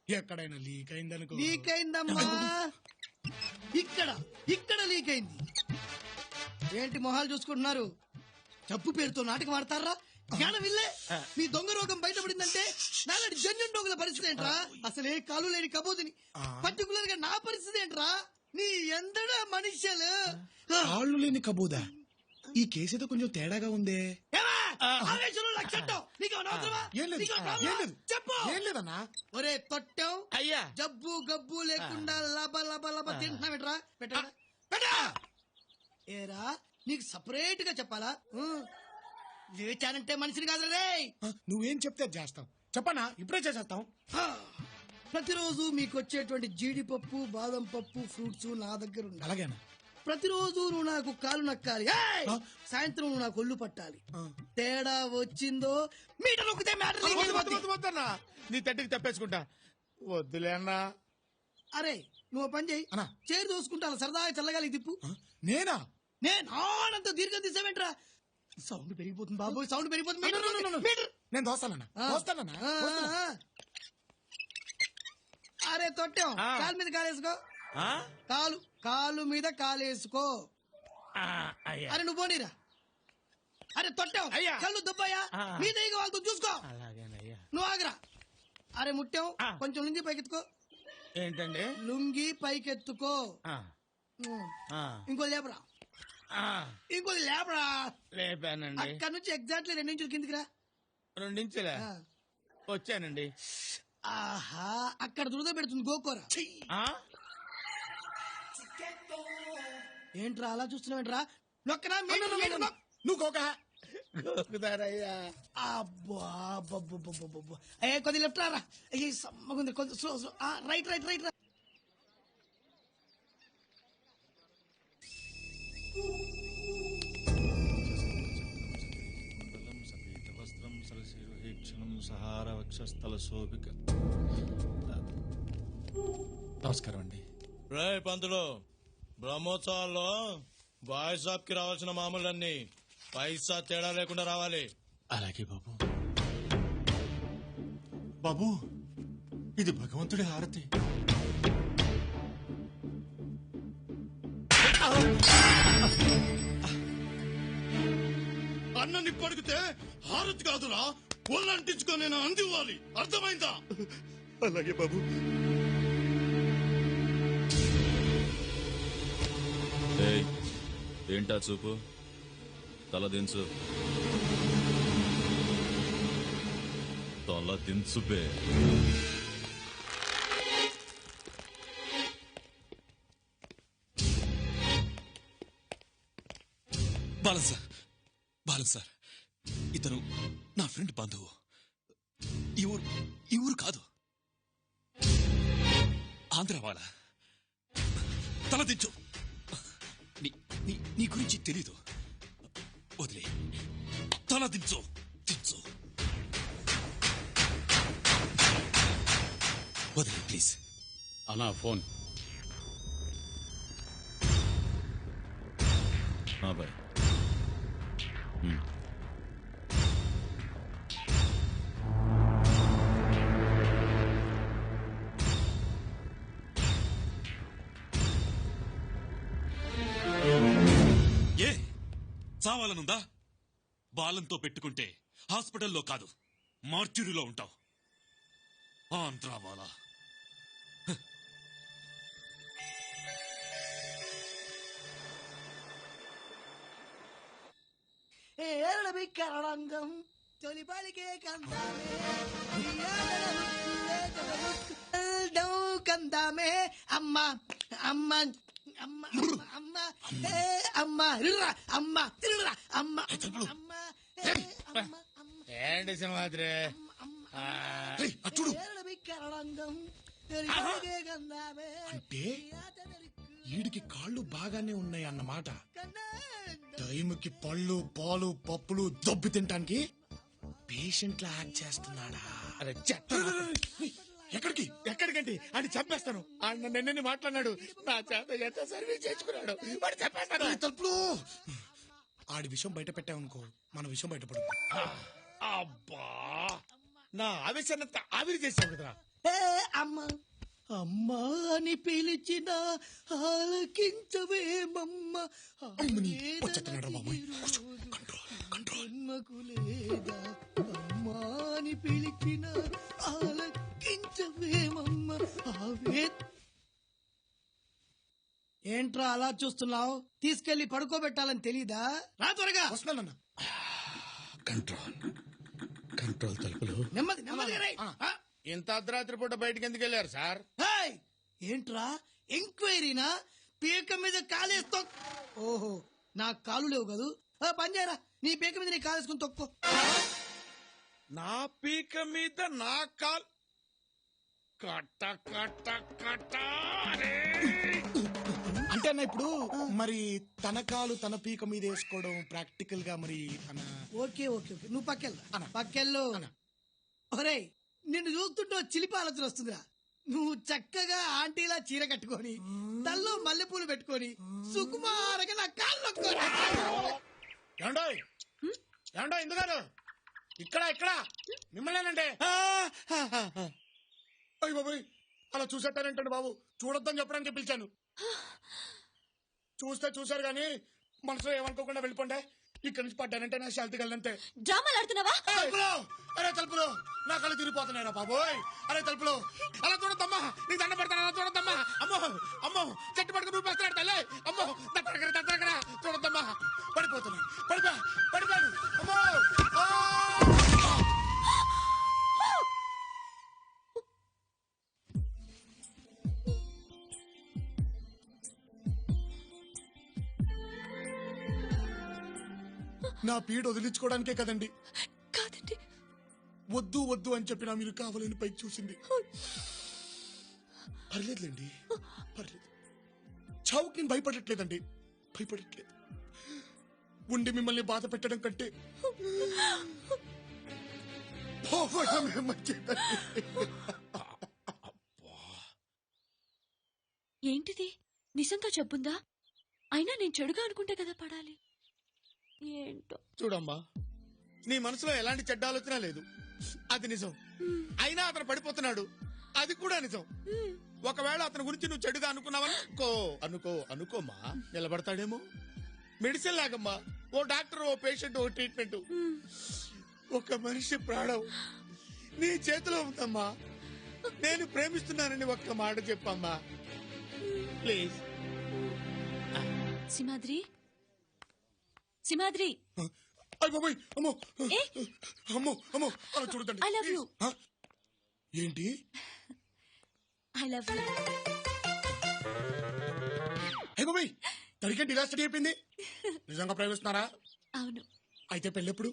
ఎక్కడైనా లీక్ అయిందనుకో. లీక్ అయిందమ్మా. ఇక్కడ లీక్ అయింది. ఏంటి మొహాలు చూసుకుంటున్నారు? చెప్పు పేరుతో నాటకం ఆడతారా? జ్ఞానం ఇల్లే. మీ దొంగ రోగం బయటపడిందంటే నాలాంటి జన్యున్ దొంగల పరిస్థితి ఏంట్రా? అసలే కాలు లేని కబోదిని. పర్టికులర్ గా నా పరిస్థితి ఏంట్రా? నీ ఎంతడా మనుష్యులు. కాళ్ళు లేని కబోదా? ఈ కేసు ఏదో కొంచెం తేడాగా ఉందే. చెప్పు. ఒరే తొట్టం, అయ్యా జబ్బు గబ్బు లేకుండా లబ లబ లబ తింటున్నావేట్రా? పెట్టా. ఏరా నీకు సపరేట్ గా చెప్పాలా? లేచానంటే మనిషిని కాదు రే. నువ్వేం చెప్తే చేస్తాం. చెప్పనా? ఇప్పుడే చేసేస్తాం. ప్రతిరోజు మీకు వచ్చేటువంటి జీడిపప్పు, బాదం పప్పు, ఫ్రూట్స్ నా దగ్గర ఉంది. అలాగేనా? ప్రతిరోజు నువ్వు నాకు కాలు నక్కాలి. సాయంత్రం నువ్వు నాకు ఒళ్ళు పట్టాలి. తేడా వచ్చిందో మీటర్ నొక్కితే వద్దన్నా, నీ తట్టికి తప్పేసుకుంటా. వద్దులే అన్నా. అరే నువ్వు పని చేయి. చేరు దోసుకుంటా సరదాగా చల్లగాలి తిప్పు. నేనా? నేనంత దీర్ఘం తీసావేంట్రా? సౌండ్ పెరిగిపోతుంది బాబు, సౌండ్ పెరిగిపోతుంది. నేను దోస్తానన్నా. అరే తొట్టాం, కాలు మీద కాలేసుకో. కాలు మీద కాలేసుకో. అరే నువ్వు పోనీరా. అరే తొట్టాం, కళ్ళు దుబ్బయ్యా. మీద వాళ్ళతో చూసుకో. నువ్వు ఆగరా. అరే ముట్టాం, కొంచెం లుంగి పైకెత్తుకో. ఏంటండి? లుంగి పైకెత్తుకో. ఇంకో లేపరా. ఇంకోది లేపరా. లేపానండి. అక్కడ నుంచి ఎగ్జాక్ట్లీ 2 ఇంచులు కిందికి రా. 2 ఇంచులా? వచ్చానండి. ఆహా, అక్కడ దురద పెడుతుంది గోకోరా. ఏంట్రా అలా చూస్తున్నావేంట్రా? నొక్కరా. నువ్వు గోక. గోకుదారయ్యా. అబ్బా కొద్ది లెఫ్ట్ రా. సమ్మగుంది, కొంచెం స్లో. రైట్. నమస్కారం అండి. రే పంతులు, బ్రహ్మోత్సవాల్లో బాయ్ షాప్ కి రావాల్సిన మామూలన్నీ పైసా తేడా లేకుండా రావాలి. అలాగే బాబు. బాబు, ఇది భగవంతుడి హారతి. అన్నని పడిగితే హారతి కాదురా, ఒళ్ళంటించుకొని నేను అందివ్వాలి. అర్థమైందా? అలాగే బాబు. ఏంటా చూపు? తల దించు. తల దించుబే. బాలన్ సార్, ఇతను నా ఫ్రెండ్ బంధువు. ఈ ఊరు కాదు, ఆంధ్ర వాళ్ళ. తల దించు. నీ గురించి తెలీదు. వదిలే. తల దించు. వదిలే ప్లీజ్. అన్నా ఫోన్. బాయ్. ఏ చావాలనుందా? బాలంతో పెట్టుకుంటే హాస్పిటల్లో కాదు, మార్చురీలో ఉంటావు. ఆంధ్రా వాళ్ళ. కరణంగం తొలి పలికే కందామే. అమ్మా ఏంటి సింహాద్రి? అంటే వీడికి కాళ్ళు బాగానే ఉన్నాయి అన్నమాట. టైంకి పళ్ళు పాలు పప్పులు దొబ్బి తింటానికి పేషెంట్ లా యాక్ట్ చేస్తున్నాడా? ఎక్కడికంటే అని చంపేస్తాను. ఆయన నిన్నని మాట్లాడినాడు, నా చేత ఎంత సర్వీస్ చేసుకున్నాడు. వాడు చంపేస్తాను. తలుపులు ఆడి విషయం బయట పెట్టామనుకో మన విషయం బయటపడుతుంది. అబ్బా నా ఆవేశాన్నంతా ఆవిరి చేసావు కదరా. అమ్మా అమ్మా అని పిలిచిన ఆలకించవేమమ్మ జన్మకు లేదా అమ్మా అని పిలిచిన ఆలకించవేమమ్మ ఆవే. ఏంట్రా అలా చూస్తున్నావు? తీసుకెళ్లి పడుకోబెట్టాలని తెలీదా? రా త్వరగా. వస్తున్నానన్నా. కంట్రోల్ తలుపులు నెమ్మది నెమ్మదిగా రేయ్. ఇంత అర్ధరాత్రి పూట బయటకు ఎందుకు వెళ్ళారు సార్? హేయ్! ఏంట్రా ఎంక్వైరీనా? పీక మీద కాలేస్తో. ఓహో నాకు కాలు లేవు కదూ. పని చేయరా, నీ పీక మీద నీ కాలేసుకుని తొక్కో. నా పీక మీద నా కాల్ కట్ట కట్ట కట్ట. అంటే అన్న ఇప్పుడు మరి తన కాలు తన పీక మీద వేసుకోవడం ప్రాక్టికల్ గా మరి అన్న. ఓకే ఓకే ఓకే నువ్వు పక్కెళ్ళు. ఒరే నిన్ను చూస్తుంటే చిలిపి ఆలోచన వస్తుందిరా. నువ్వు చక్కగా ఆంటీలా చీర కట్టుకొని తల్లో మల్లెపూలు పెట్టుకొని సుకుమారగా నా కాళ్ళు నొక్కోరా. ఎందుగారు ఇక్కడ ఇక్కడ మిమ్మల్నేనంటే. అయ్య బాబోయ్ అలా చూసేటానంటండి బాబు. చూడొద్దని చెప్పడానికి పిలిచాను. చూశారు గాని మనసులో ఏమనుకోకుండా వెళ్ళిపోండి. ఇక్కడి నుంచి పడ్డానంటే నా శాంతి కలంతే. డ్రామాలు ఆడుతున్నావా? అరే తలుపులు నా కళ్ళు తిరిగిపోతున్నారా బాబోయ్. అరే తలుపులు అలా చూడద్దమ్మా, నీకు దండ పెడతాను. అలా చూడద్దమ్మా. అమ్మో అమ్మో చెట్టు పడుకుని నువ్వు పెస్తాడు తల్లి. అమ్మో దగ్గర చూడద్దమ్మా. పడిపోయాను అమ్మో. నా పీడ వదిలించుకోవడానికే కదండి. కాదండి. వద్దు అని చెప్పినా మీరు కావాలని పైకి చూసింది. పర్లేదులేండి పర్లేదు. చావుకి నేను భయపడట్లేదండి. ఉండి మిమ్మల్ని బాధ పెట్టడం కంటే పోవడమే మంచిదండి. ఏంటిది? నిజంగా చెప్పుందా? అయినా నేను చెడుగా అనుకుంటే కదా పడాలి. ఏంటో చూడమ్మా, నీ మనసులో ఎలాంటి చెడ్డ ఆలోచన లేదు, అది నిజం. అయినా అతను పడిపోతున్నాడు, అది కూడా నిజం. ఒకవేళ అతని గురించి నువ్వు చెడుగా అనుకోమా, నిలబడతాడేమో. మెడిసిన్ లాగమ్మా, ఓ డాక్టర్, ఓ పేషెంట్, ఓ ట్రీట్మెంట్. ఒక మనిషి ప్రాణం నీ చేతిలో ఉందమ్మా. నేను ప్రేమిస్తున్నానని ఒక్క మాట చెప్పమ్మా ప్లీజ్. సింహాద్రి అమ్మో అలా చూడదండి. I love you. ఏంటి? I love you. బాబాయ్ తడికంటే ఇలా స్టడీ అయిపోయింది. నిజంగా ప్రేమిస్తున్నారా? అవును. అయితే పెళ్ళెప్పుడు?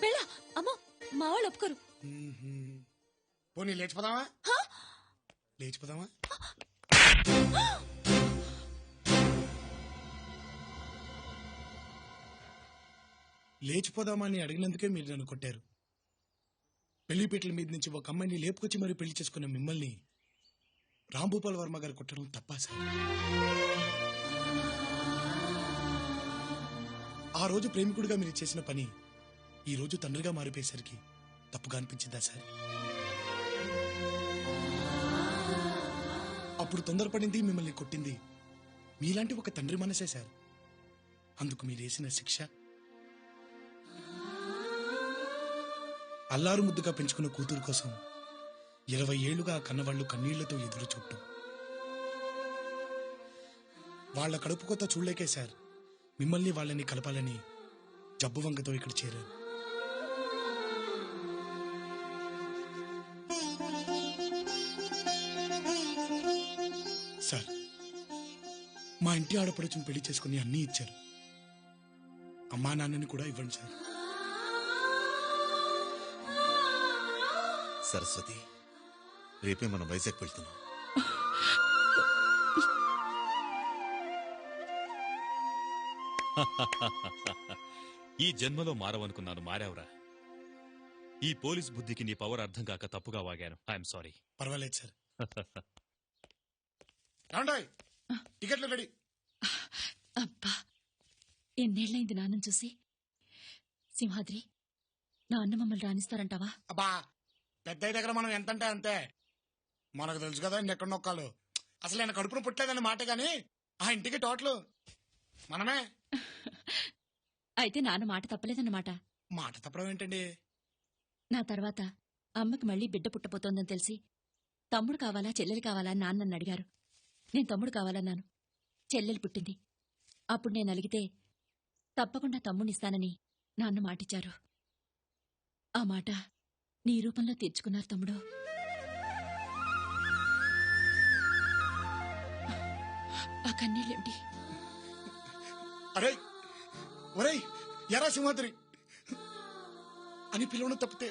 పెళ్ళ అమ్మో మా వాళ్ళు ఒప్పుకోరు. పోనీ లేచిపోదామా? లేచిపోదామా అని అడిగినందుకే మీరు నన్ను కొట్టారు. పెళ్లిపేటల మీద నుంచి ఒక అమ్మాయిని లేపుకొచ్చి మరి పెళ్లి చేసుకున్న మిమ్మల్ని రాంభూపాల్ వర్మ గారు కొట్టడం తప్పా సార్? ఆ రోజు ప్రేమికుడిగా మీరు చేసిన పని ఈ రోజు తండ్రిగా మారిపోయేసరికి తప్పుగా అనిపించిందా సార్? అప్పుడు తొందరపడింది, మిమ్మల్ని కొట్టింది మీలాంటి ఒక తండ్రి మనసే సార్. అందుకు మీరేసిన శిక్ష అల్లారు ముద్దుగా పెంచుకున్న కూతురు కోసం 20 ఏళ్లుగా ఆ కన్నవాళ్లు కన్నీళ్లతో ఎదురు చూడటం. వాళ్ల కడుపు కొత్త చూడలేకే సార్ మిమ్మల్ని వాళ్ళని కలపాలని జబ్బు వంగతో ఇక్కడ చేరారు. సార్ మా ఇంటి ఆడపడుచుని పెళ్లి చేసుకుని అన్నీ ఇచ్చారు. అమ్మా నాన్నని కూడా ఇవ్వండి సార్. సరస్వతి, రేపే మనం వైజాగ్ వెళ్తున్నాం. ఈ జన్మలో మారవనుకున్నాను, మారావురా. ఈ పోలీస్ బుద్ధికి నీ పవర్ అర్థం కాక తప్పుగా వాగాను. I'm sorry. పర్వాలేదు సార్. టికెట్లు రెడీ. అబ్బా ఎన్నేళ్లైంది నాన్నని చూసి. సింహాద్రి, నా అన్న మమ్మల్ని రాణిస్తారంటావా? అబ్బా, పెద్దయ్య దగ్గర మనం ఎంతంటే అంతే. మనకు తెలుసు కదా ఎక్కడ నొక్కాలు. అసలు ఆయన కడుపును పుట్టలేదని మాట గాని ఆ ఇంటికి టోటలు మనమే. అయితే నాన్న మాట తప్పలేదన్నమాట. మాట తప్పడం ఏంటండి? నా తర్వాత అమ్మకి మళ్లీ బిడ్డ పుట్టబోతోందని తెలిసి తమ్ముడు కావాలా చెల్లెలు కావాలా అని నాన్న నన్ను అడిగారు. నేను తమ్ముడు కావాలన్నాను. చెల్లెలు పుట్టింది. అప్పుడు నేను అలిగితే తప్పకుండా తమ్ముడిస్తానని నాన్న మాటిచ్చారు. ఆ మాట నీ రూపంలో తీర్చుకున్నారు తమ్ముడు. ఆ కన్నీళ్ళేమిటి? అరే ఒరే ఎరా సింహాద్రి అని పిలవడం తప్పితే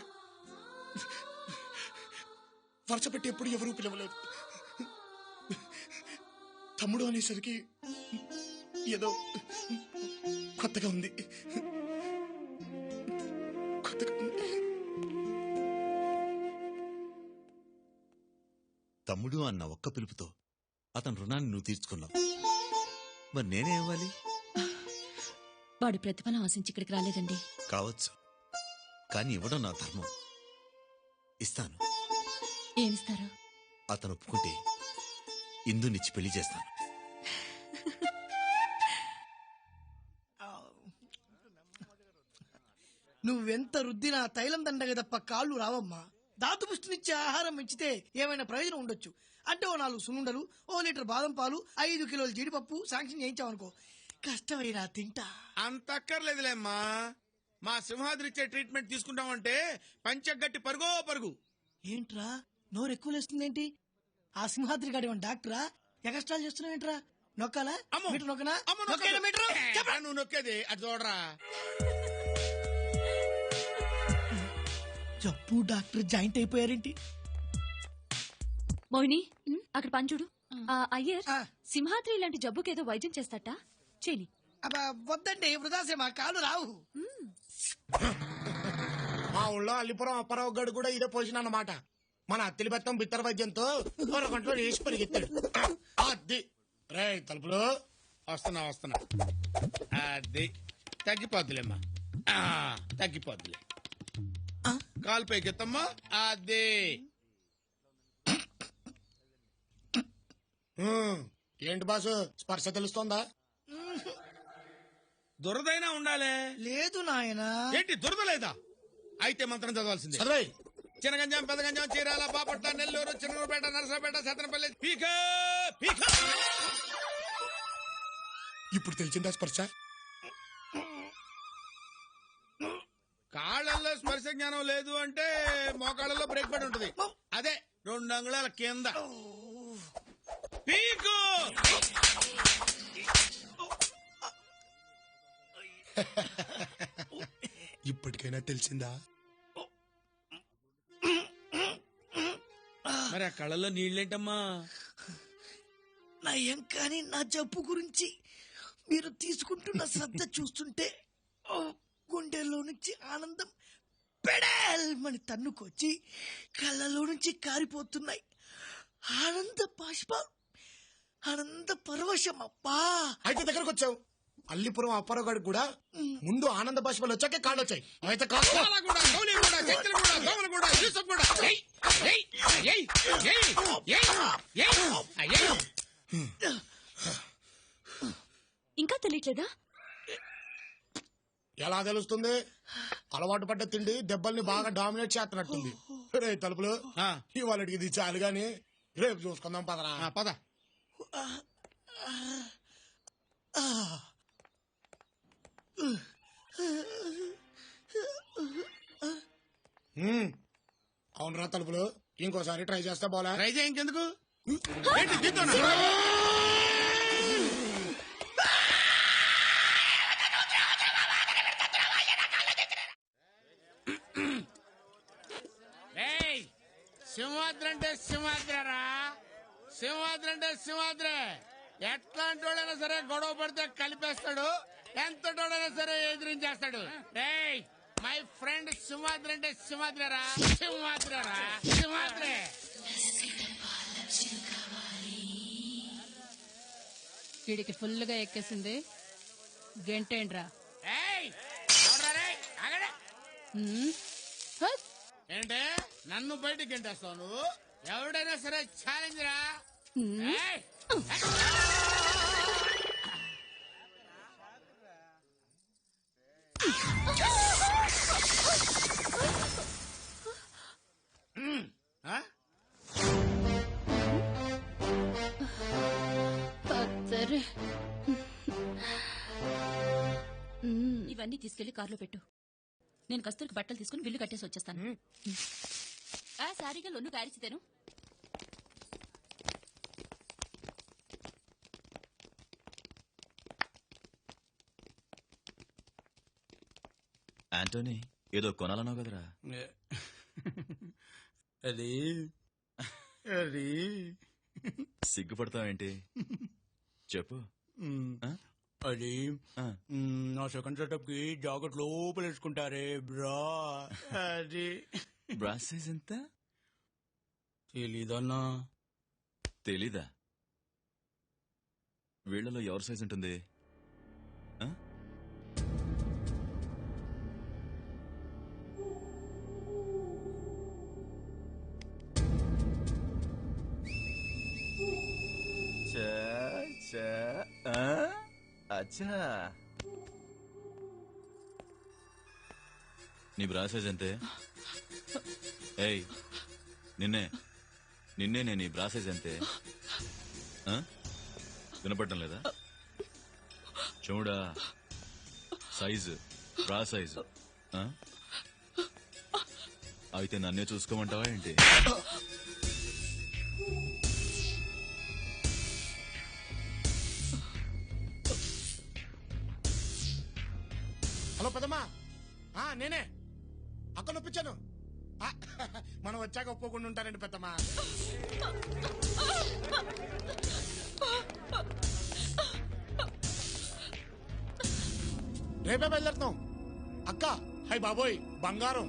వరుస పెట్టి ఎప్పుడు ఎవరూ పిలవలేదు. తమ్ముడు అనేసరికి ఏదో కొత్తగా ఉంది. తమ్ముడు అన్న ఒక్క పిలుపుతో అతని రుణాన్ని నువ్వు తీర్చుకున్నావు. మరి నేనే ఇవ్వాలి? వాడు ప్రతిఫలం ఆశించి ఇక్కడికి రాలేదండి. కావచ్చు, కానీ ఇవ్వడం నా ధర్మం. ఇస్తాను. ఏమిస్తారు? అతను ఒప్పుకుంటే ఇందునిచ్చి పెళ్లి చేస్తాను. నువ్వెంత రుద్దినా తైలం దండగ తప్ప కాళ్ళు రావమ్మా. దాతు పుష్టినిచ్చే ఆహారం పెంచితే ఏమైనా ప్రయోజనం ఉండొచ్చు. అంటే ఓ 4 సున్నుండలు, ఓ లీటర్ బాదం పాలు, 5 కిలోల జీడిపప్పు శాంక్షన్ చేయించావనుకో, కష్టమైనా తింటా. అంత అక్కర్లేదులేమ్మా. మా సింహాద్రి ఇచ్చే ట్రీట్మెంట్ తీసుకుంటామంటే పంచగట్టి పరుగో పరుగు. ఏంట్రా నోరు ఎక్కువ లేస్తుందేంటి? ఆ సింహాద్రి గాడి డాక్టరా? ఎక్స్ట్రాలు చేస్తున్నావేంట్రా? నొక్కాలా? మీటర్ నొక్కనా? నొక్కేనా మీటర్? చెప్పరా నువ్వు నొక్కేది? అది చూడరా. జబ్బు డాక్టర్ జాయింట్ అయిపోయారేంటి? మోహిని, అక్కడ పని చూడు. అయ్యర్, సింహాద్రి ఇలాంటి జబ్బుకేదో వైద్యం చేస్తాట. చేయని. అబ్బా వద్దండి, వృధాసేమా, కాళ్ళు రావు. మా ఊళ్ళో అల్లిపురం అప్పారావు గడు కూడా ఇదే పొజిషన్ అన్నమాట. మన అత్తిలి బెత్తం బిత్తర వైద్యంతో 2 గంటలు వేసి పరిగెత్తాడు. అది రే తలుపులు. వస్తున్నా. అది తగ్గిపోద్దులేమ్మా, తగ్గిపోద్దులే. కాలు పైకెత్తమ్మా. అదే ఏంటి బాసు, స్పర్శ తెలుస్తోందా? దురదైనా ఉండాలే. లేదు నాయనా. ఏంటి దురద లేదా? అయితే మంత్రం చదవాల్సిందే. చినగంజాం, పెదగంజాం, చీరాల, బాపట్ల, నెల్లూరు, చిన్నూరుపేట, నరసరాపేట, సత్తనపల్లి, పీక పీక. ఇప్పుడు తెలిసిందా స్పర్శ? కాళ్ళల్లో స్పర్శ జ్ఞానం లేదు అంటే మోకాళ్ళలో బ్రేక్ పడి ఉంటుంది. అదే 2 అంగుళాల కింద పీకు. ఇప్పటికైనా తెలిసిందా? మరి ఆ కళ్ళల్లో నీళ్ళేంటమ్మా? నయం కానీ నా జబ్బు గురించి మీరు తీసుకుంటున్న శ్రద్ధ చూస్తుంటే గుండెల్లో నుంచి ఆనందం పెడల్మని తన్నుకొచ్చి కళ్ళలో నుంచి కారిపోతున్నాయి. ఆనంద బాష్పాలు, ఆనంద పరవశం. అబ్బా, అయితే దగ్గరకు వచ్చావు. అల్లిపురం అప్పారావు గడికి కూడా ముందు ఆనంద బాష్పాలు వచ్చాకే కాళ్ళు వచ్చాయి. అయితే ఇంకా తెలియట్లేదా? ఎలా తెలుస్తుంది? అలవాటు పడ్డ తిండి దెబ్బల్ని బాగా డామినేట్ చేస్తున్నట్టుంది. రే తలుపులు, ఇవాళకి ఇది చాలు గాని రేపు చూసుకుందాం. పదరా. పద. అవునరా తలుపులు, ఇంకోసారి ట్రై చేస్తే పోలా? ట్రై చేయ ఇంకెందుకు? సింహాద్రి అంటే సింహాద్రరా. సింహాద్రి అంటే సింహాద్రే. ఎట్లాంటి వాడైనా సరే గొడవ పడితే కలిపేస్తాడు, ఎంతటోడైనా సరే ఎదిరించేస్తాడు. మై ఫ్రెండ్ సింహాద్రి అంటే సింహాద్రరా. సింహాద్రరా, సింహాద్రే. వీడికి ఫుల్ గా ఎక్కేసింది. గంటేంట్రా ఏంటే నన్ను బయటికి గంటేస్తావు నువ్వు? ఎవడైనా సరే ఛాలెంజ్ రా. ఏయ్! ఇవన్నీ తీసుకెళ్లి కారులో పెట్టు. నేను కస్తూరికి బట్టలు తీసుకుని బిల్లు కట్టేసి వచ్చేస్తాను. సారీగా లొన్ను కారిచితేను. ఆంటోనీ ఏదో కొనాలన్నావు కదరా? అది అది సిగ్గుపడతావేంటి? చెప్పు. అది నా సెకండ్ సెటప్ కి జాకెట్ లోపల వేసుకుంటారే బ్రా. అది బ్రా సైజ్ ఎంత? తెలీదన్నా. తెలీదా? వీళ్లలో ఎవరి సైజ్ ఉంటుంది? అచ్చా, నీ బ్రా సైజ్ అంతే. ఏయ్ నిన్నే నేను నీ బ్రా సైజ్ అంతే. వినపడటం లేదా? చూడా సైజు, బ్రా సైజు. అయితే నన్నే చూసుకోమంటావా ఏంటి? హలో పెద్దమ్మా, నేనే అక్క నొప్పించాను. మనం వచ్చాక ఒప్పుకోకుండా ఉంటారండి పెద్దమ్మా. రేపే బయలుదేరుతాం. అక్క హై బాబోయ్ బంగారం.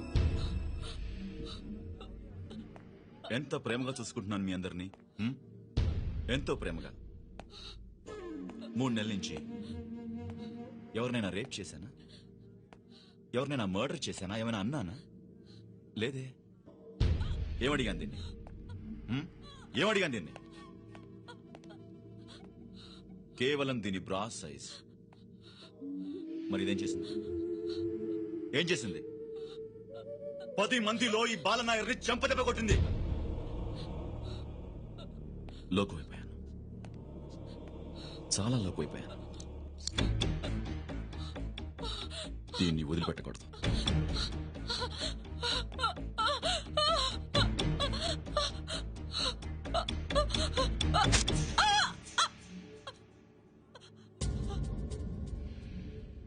ఎంత ప్రేమగా చూసుకుంటున్నాను మీ అందరినీ. ఎంతో ప్రేమగా. 3 నెలల నుంచి ఎవరినైనా రేప్ చేశానా? ఎవరినైనా మర్డర్ చేశానా? ఏమైనా అన్నానా? లేదే. ఏమడిగాను దీన్ని? ఏమడిగాను దీన్ని? కేవలం దీని బ్రా సైజ్. మరి ఇదేం చేసింది? ఏం చేసింది? 10 మందిలో ఈ బాలనాయర్ని చెంపదెబ్బ కొట్టింది. లోకువైపోయాను, చాలా లోకువైపోయాను. దీన్ని వదిలిపెట్టకూడదు.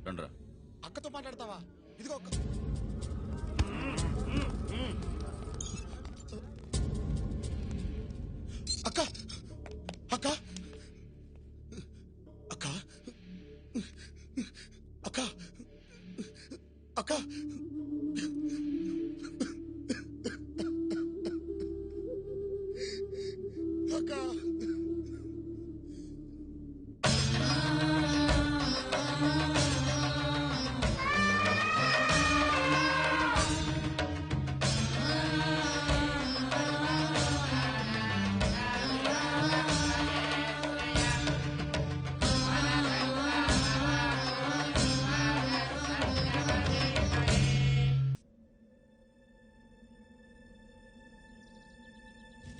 రండ్రా. అక్కతో మాట్లాడతావా? ఇదిగో అక్క. అక్క అక్క అక్క అక్క అక్క అక్క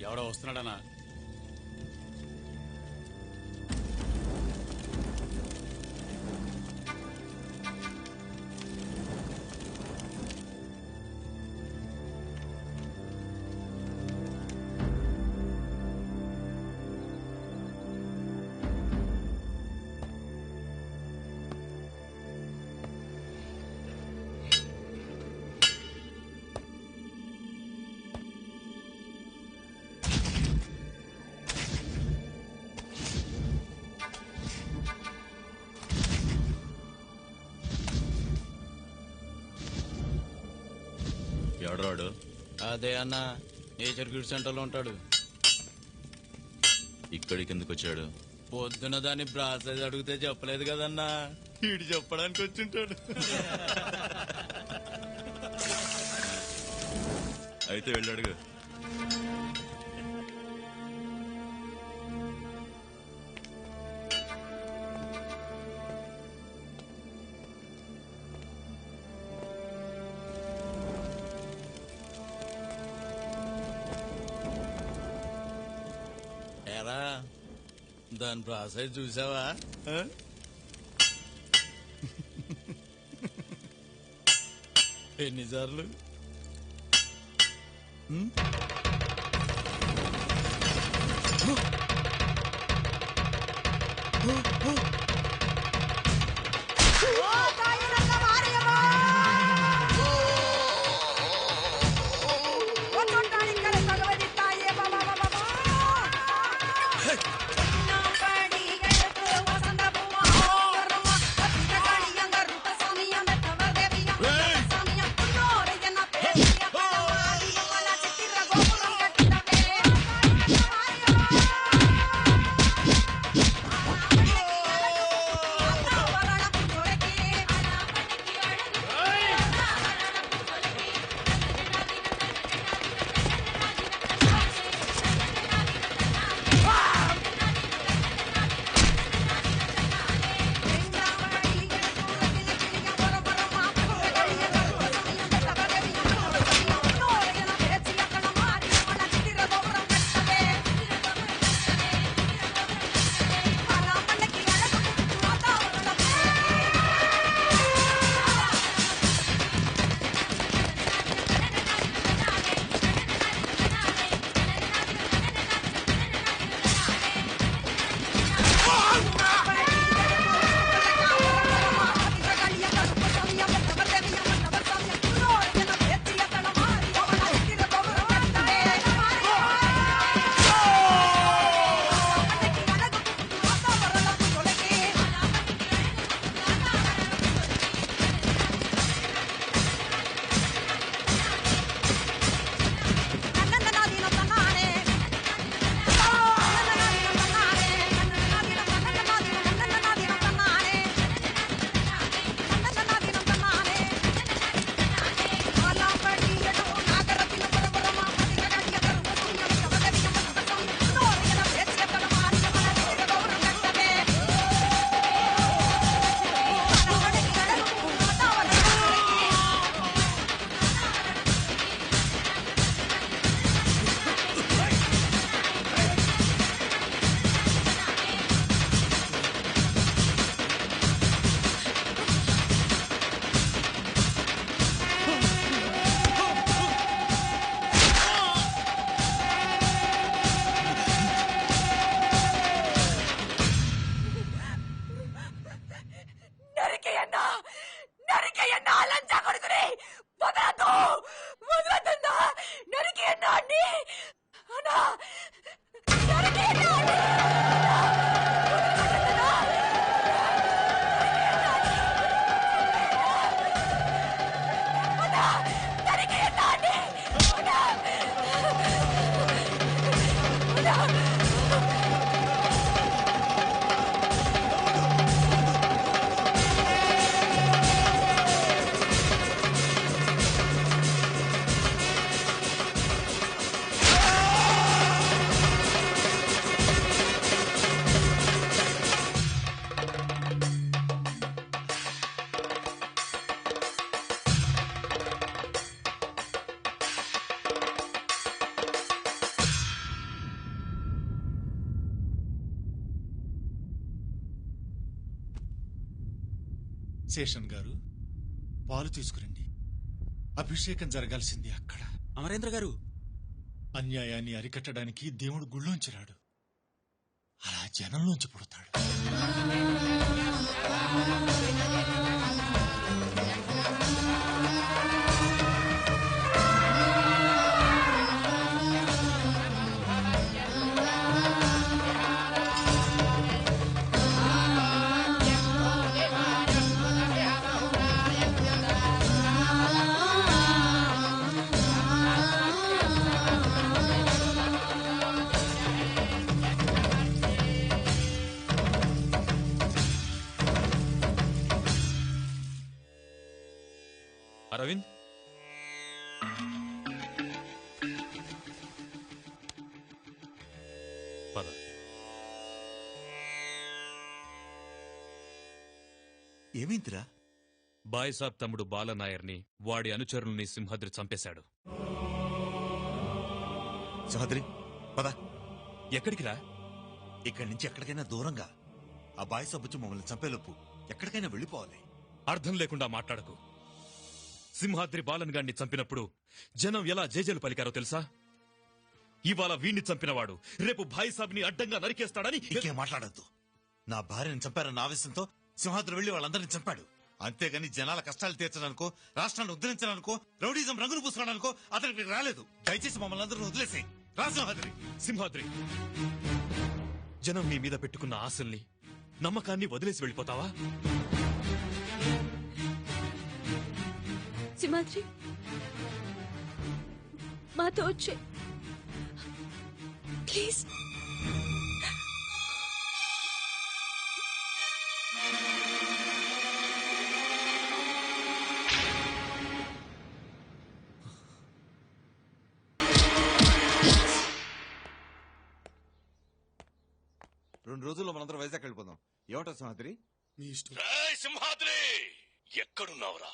ఎవడో వస్తున్నాడనా? ఎవడరాడు? అదే అన్న, నేచర్ గిడ్ సెంటర్ లో ఉంటాడు. ఇక్కడికి ఎందుకు వచ్చాడు? పొద్దున దాన్ని బ్రా సైజ్ అడిగితే చెప్పలేదు కదన్నా. వీడు చెప్పడానికి వచ్చింటాడు. అయితే వెళ్ళాడుగా. ఎరా దాని ప్రాసెస్ చూసావా? ఎన్నిసార్లు? శేషన్ గారు పాలు తీసుకురండి. అభిషేకం జరగాల్సింది అక్కడ. అమరేంద్ర గారు, అన్యాయాన్ని అరికట్టడానికి దేవుడు గుళ్ళోంచి రాడు, అలా జనంలోంచి పుడతాడు. పద. ఏమైందిరా? బాయ్సాబ్ తమ్ముడు బాలనాయర్ని వాడి అనుచరుల్ని సింహాద్రి చంపేశాడు. సింహాద్రి పద. ఎక్కడికి రా? ఇక్కడి నుంచి ఎక్కడికైనా దూరంగా. ఆ బాయ్సాబ్ వచ్చి మమ్మల్ని చంపేలోపు ఎక్కడికైనా వెళ్ళిపోవాలి. అర్థం లేకుండా మాట్లాడకు. సింహాద్రి బాలన్ గాన్ని చంపినప్పుడు జనం ఎలా జేజేలు పలికారో తెలుసా? ఇవాళ వీణ్ణి చంపినవాడు రేపు బాయ్సాబ్ని అడ్డంగా నరికేస్తాడని. ఇంకేం మాట్లాడద్దు. నా భార్యను చంపారన్న ఆవేశంతో సింహాద్రి వెళ్లి వాళ్ళందరినీ చంపాడు. అంతేగాని జనాల కష్టాలు తీర్చడానికో, రాష్ట్రాన్ని ఉద్ధరించడానికో, రౌడీజం రంగులు పూసుకోవడానికో అతనికి రాలేదు. దయచేసి మమ్మల్ని అందరూ వదిలేసి రా సింహాద్రి. సింహాద్రి, జనం నీ మీద పెట్టుకున్న ఆశల్ని, నమ్మకాన్ని వదిలేసి వెళ్ళిపోతావా? సింహాద్రి, మాతో వచ్చే ప్లీజ్. రెండు రోజుల్లో మనందరం వైజాగ్ వెళ్ళిపోదాం. ఏమంటారు సింహాద్రి? మీ ఇష్టం. సింహాద్రి, ఎక్కడున్నావురా?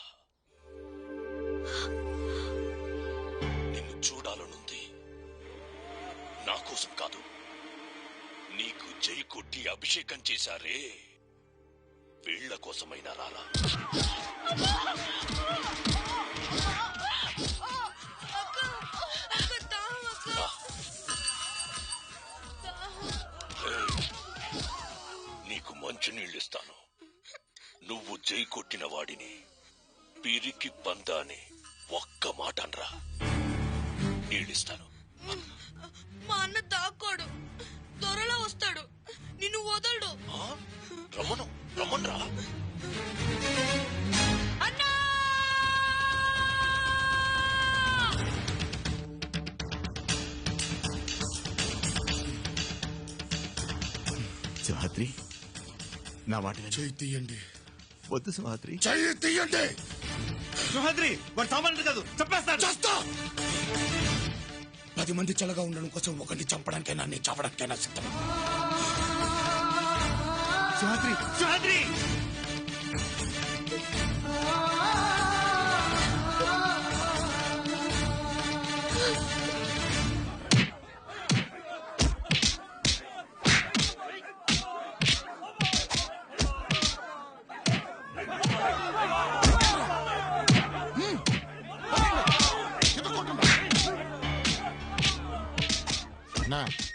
నిన్ను చూడాలనుంది. నా కోసం కాదు, నీకు జై కొట్టి అభిషేకం చేశారే వీళ్ల కోసమైనా రారా. నీకు మంచినీళ్ళిస్తాను. నువ్వు జై కొట్టిన వాడిని పిరికి బందాని ఒక్క మాట అనరా, నీళ్ళిస్తాను. మా అన్న దాక్కోడు, త్వరలో వస్తాడు, నిన్ను వదలడు. రమ్మను, రమ్మన్రా. అన్నా! సింహాద్రి, నా మాట చెయ్యి తీయండి. వద్దు సింహాద్రి. చెయ్యి తీయండి. సింహాద్రి, వాడు సామాన్యుడు కాదు, చంపేస్తాడు. చేస్తా. 10 మంది చల్లగా ఉండడం కోసం ఒకరిని చంపడానికైనా నేను చావడానికైనా సిద్ధం. సింహాద్రి, సింహాద్రి!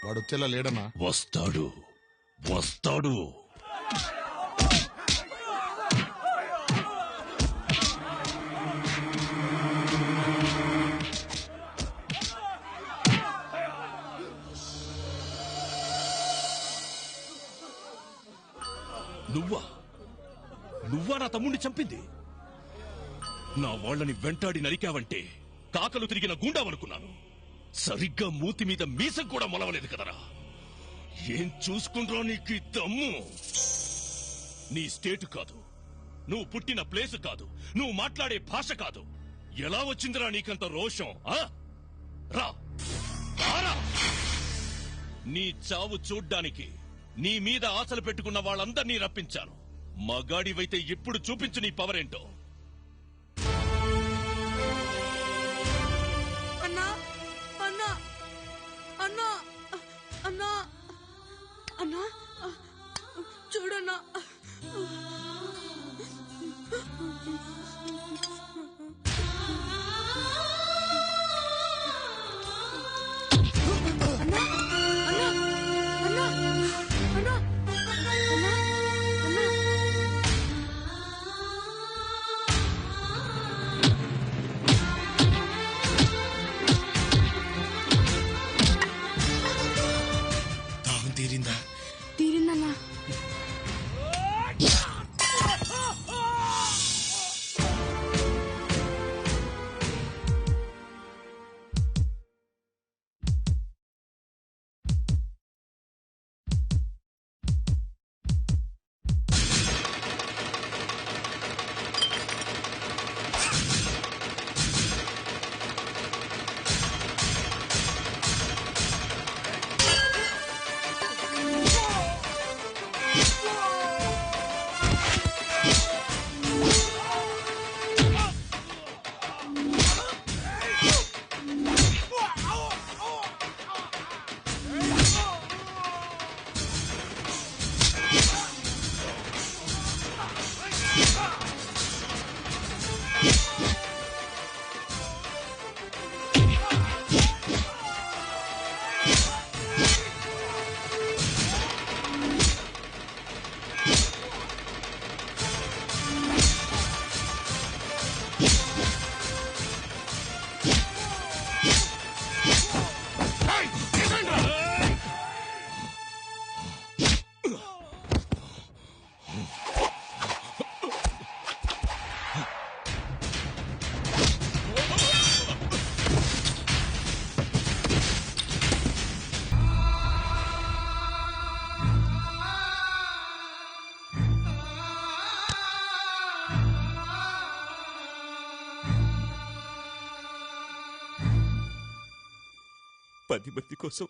వాడు వచ్చేలా లేడన్నా. వస్తాడు, వస్తాడు. నువ్వా నా తమ్ముడిని చంపింది? నా వాళ్ళని వెంటాడి నరికావంటే కాకలు తిరిగిన గుండావనుకున్నాను. సరిగ్గా మూతి మీద మీసం కూడా మొలవలేదు కదరా. ఏం చూసుకుంట్రా నీకు ఈ దమ్ము? నీ స్టేటు కాదు, నువ్వు పుట్టిన ప్లేసు కాదు, నువ్వు మాట్లాడే భాష కాదు. ఎలా వచ్చిందిరా నీకంత రోషం? రా, రారా. నీ చావు చూడ్డానికి నీ మీద ఆశలు పెట్టుకున్న వాళ్ళందరినీ రప్పించాను. మగాడివైతే ఇప్పుడు చూపించు నీ పవర్ ఏంటో. అన్నా, అన్నా, అన్నా, అన్నా, అన్నా, చూడన్నా. దాహం తీరిందా? తీరిందన్నా. 10 మంది కోసం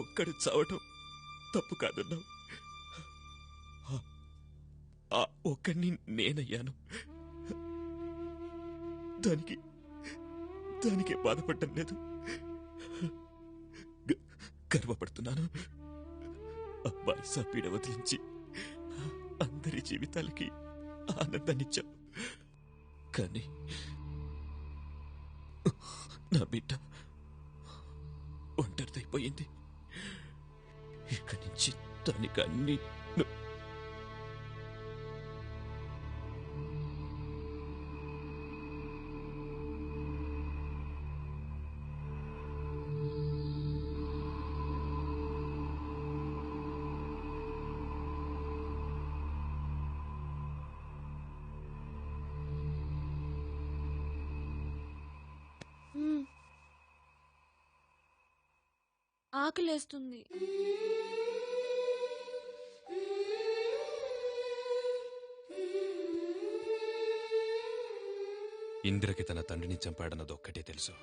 ఒక్కడు చావటం తప్పు కాదన్నావు. ఆ ఒక్కడిని నేనయ్యాను. దానికి బాధపడటం లేదు, గర్వపడుతున్నాను. అబ్బాయి సాపీడ వదిలించి అందరి జీవితాలకి ఆనందాన్నిచ్చావు. కానీ నా బిడ్డ ఒంటరిదైపోయింది. ఇక్కడి నుంచి దానికి అన్ని ఆకలేస్తుంది. ఇందిరకి తన తండ్రిని చంపాడన్నదొక్కటే తెలుసు.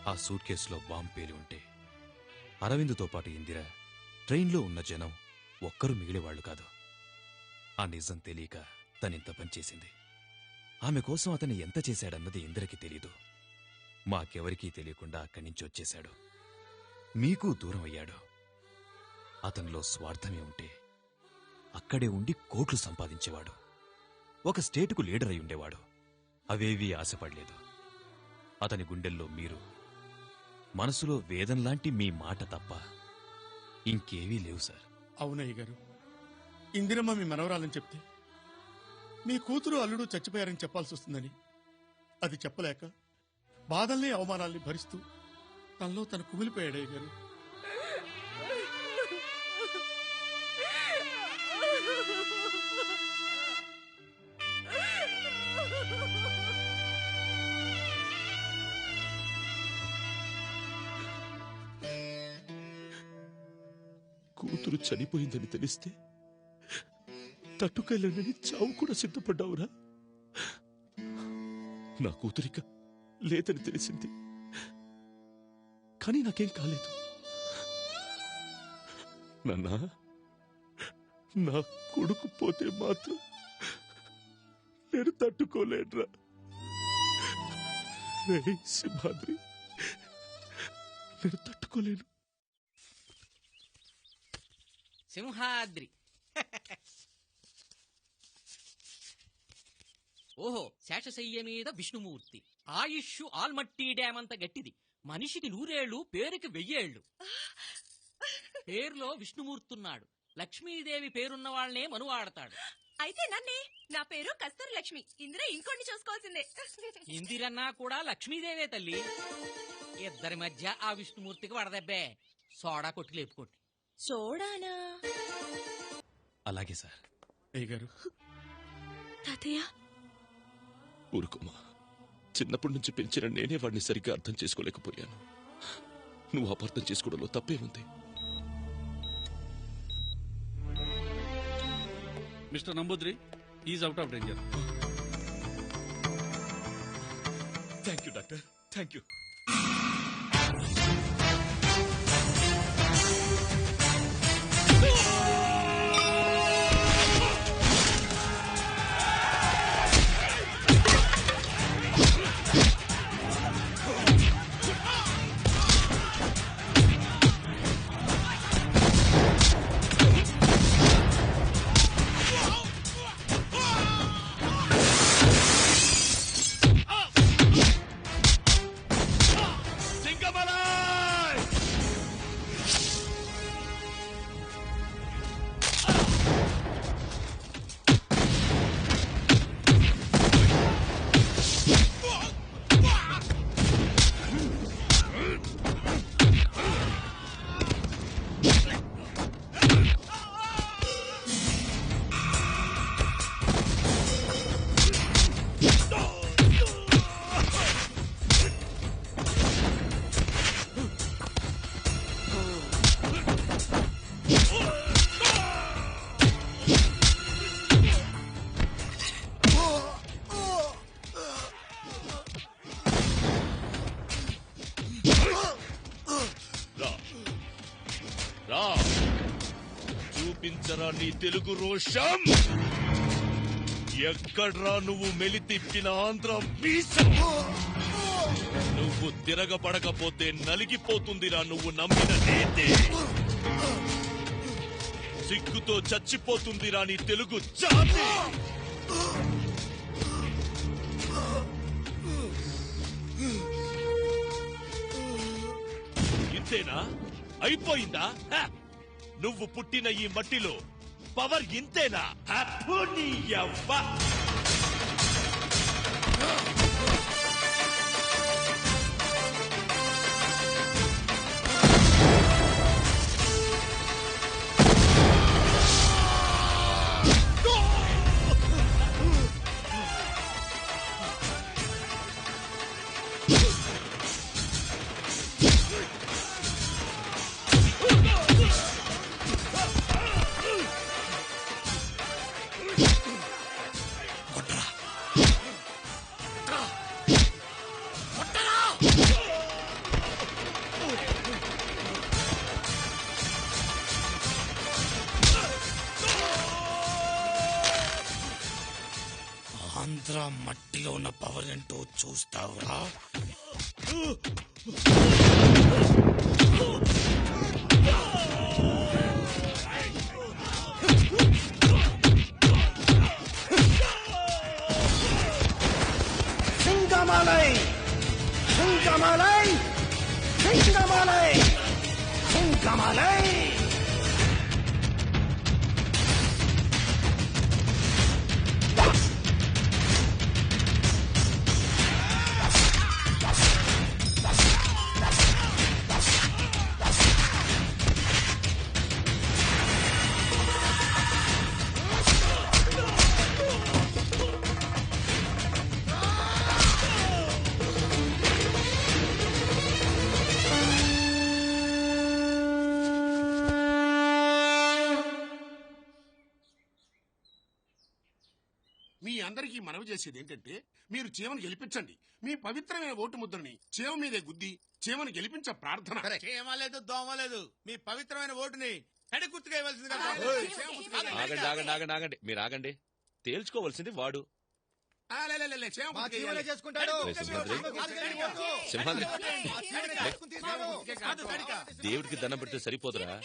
ఆ సూట్ కేసులో బాంబు పేలి ఉంటే అరవింద్తో పాటు ఇందిర, ట్రైన్లో ఉన్న జనం ఒక్కరూ మిగిలేవాళ్లు కాదు. ఆ నిజం తెలియక తనింత పనిచేసింది. ఆమె కోసం అతను ఎంత చేశాడన్నది ఇందిరకి తెలీదు. మాకెవరికీ తెలియకుండా అక్కడి నుంచి వచ్చేశాడు. మీకు దూరం అయ్యాడు. అతనిలో స్వార్థమే ఉంటే అక్కడే ఉండి కోట్లు సంపాదించేవాడు. ఒక స్టేటుకు లీడర్ అయి ఉండేవాడు. అవేవీ ఆశపడలేదు. అతని గుండెల్లో మీరు, మనసులో వేదంలాంటి మీ మాట తప్ప ఇంకేవీ లేవు సార్. అవునయ్య గారు, ఇందిరమ్మ మీ మనవరాలని చెప్తే మీ కూతురు అల్లుడు చచ్చిపోయారని చెప్పాల్సి వస్తుందని అది చెప్పలేక బాధల్ని అవమానాల్ని భరిస్తూ తనలో తను కుమిలిపోయాడయ్య గారు. కూతురు చనిపోయిందని తెలిస్తే తట్టుకెళ్ళనని చావు కూడా సిద్ధపడ్డావురా. నా కూతురిక లేదని తెలిసింది, కానీ నాకేం కాలేదు. నాన్నా, నా కొడుకు పోతే మాత్రం నేను తట్టుకోలేనురా. రేయ్ సింహాద్రి, నేను తట్టుకోలేను. సింహాద్రి ఓహో, శేషశయ్య మీద విష్ణుమూర్తి. ఆయుష్ ఆల్మట్టి డ్యామ్ అంత గట్టిది. మనిషికి 100 ఏళ్లు, పేరుకి 1000 ఏళ్లు. పేరులో విష్ణుమూర్తున్నాడు. లక్ష్మీదేవి పేరున్న వాళ్ళనే మనువాడతాడు. అయితే నన్నే, నా పేరు కస్తూరి లక్ష్మి. ఇందిర ఇంకొన్ని చూసుకోవాల్సిందే. ఇందిరన్నా కూడా లక్ష్మీదేవే తల్లి. ఇద్దరి మధ్య ఆ విష్ణుమూర్తికి వడదెబ్బే. సోడా కొట్టి లేపుకోండి. సోడానా? అలాగే సార్. అయ్య గారు, తాతయ్య ఊరుకోమా. చిన్నప్పటి నుంచి పెంచిన నేనే వాడిని సరిగ్గా అర్థం చేసుకోలేకపోయాను. నువ్వు అపార్థం చేసుకోవడంలో తప్పే ఉంది. Mister Namboodiri is out of danger. Thank you doctor, thank you. రా చూపించరా నీ తెలుగు రోషం. ఎక్కడ్రా నువ్వు మెలి తిప్పిన ఆంధ్ర బీసం. నువ్వు తిరగబడకపోతే నలిగిపోతుందిరా నువ్వు నమ్మిన నేతే. సిగ్గుతో చచ్చిపోతుందిరా నీ తెలుగు జాతి. ఇంతేనా? అయిపోయిందా? నువ్వు పుట్టిన ఈ మట్టిలో పవర్ ఇంతేనా? నీ యవ్వ. ఆంధ్ర మట్టిలో ఉన్న పవర్ ఏంటో చూస్తావురా. సింగమాలై సింగమాలై సింగమాలై సింగమాలై. మీ అందరికీ మనవి చేసేది ఏంటంటే మీరు చీమను గెలిపించండి. మీ పవిత్రమైన ఓటు ముద్రని చీమ మీదే గుద్ది చీమను గెలిపించ ప్రార్థన. చీమ లేదు దోమ లేదు, మీ పవిత్రమైన ఓటుని గుర్తుగా ఇవ్వాల్సింది కదా. ఆగండి ఆగండి ఆగండి ఆగండి. మీరు ఆగండి. తేల్చుకోవాల్సింది వాడు. సింహాద్రి దేవుడికి దండం పెడితే సరిపోదురా.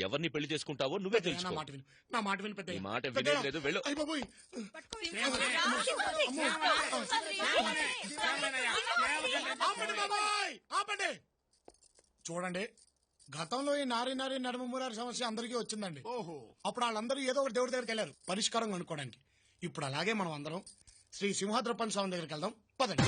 ఎవరిని పెళ్లి చేసుకుంటావో నువ్వే తెలుసుకో. నా మాట విని పెద్ద ఈ మాట వినేది లేదు. వెళ్ళు. చూడండి, గతంలో ఈ నారీ నడుమ మూరారి సమస్య అందరికీ వచ్చిందండి. అప్పుడు వాళ్ళందరూ ఏదో ఒక దేవుడి దగ్గరికి వెళ్ళారు పరిష్కారం కనుక్కోవడానికి. ఇప్పుడు అలాగే మనం అందరం శ్రీ సింహాద్రప్పన్ స్వామి దగ్గరికి వెళ్దాం. పదండి.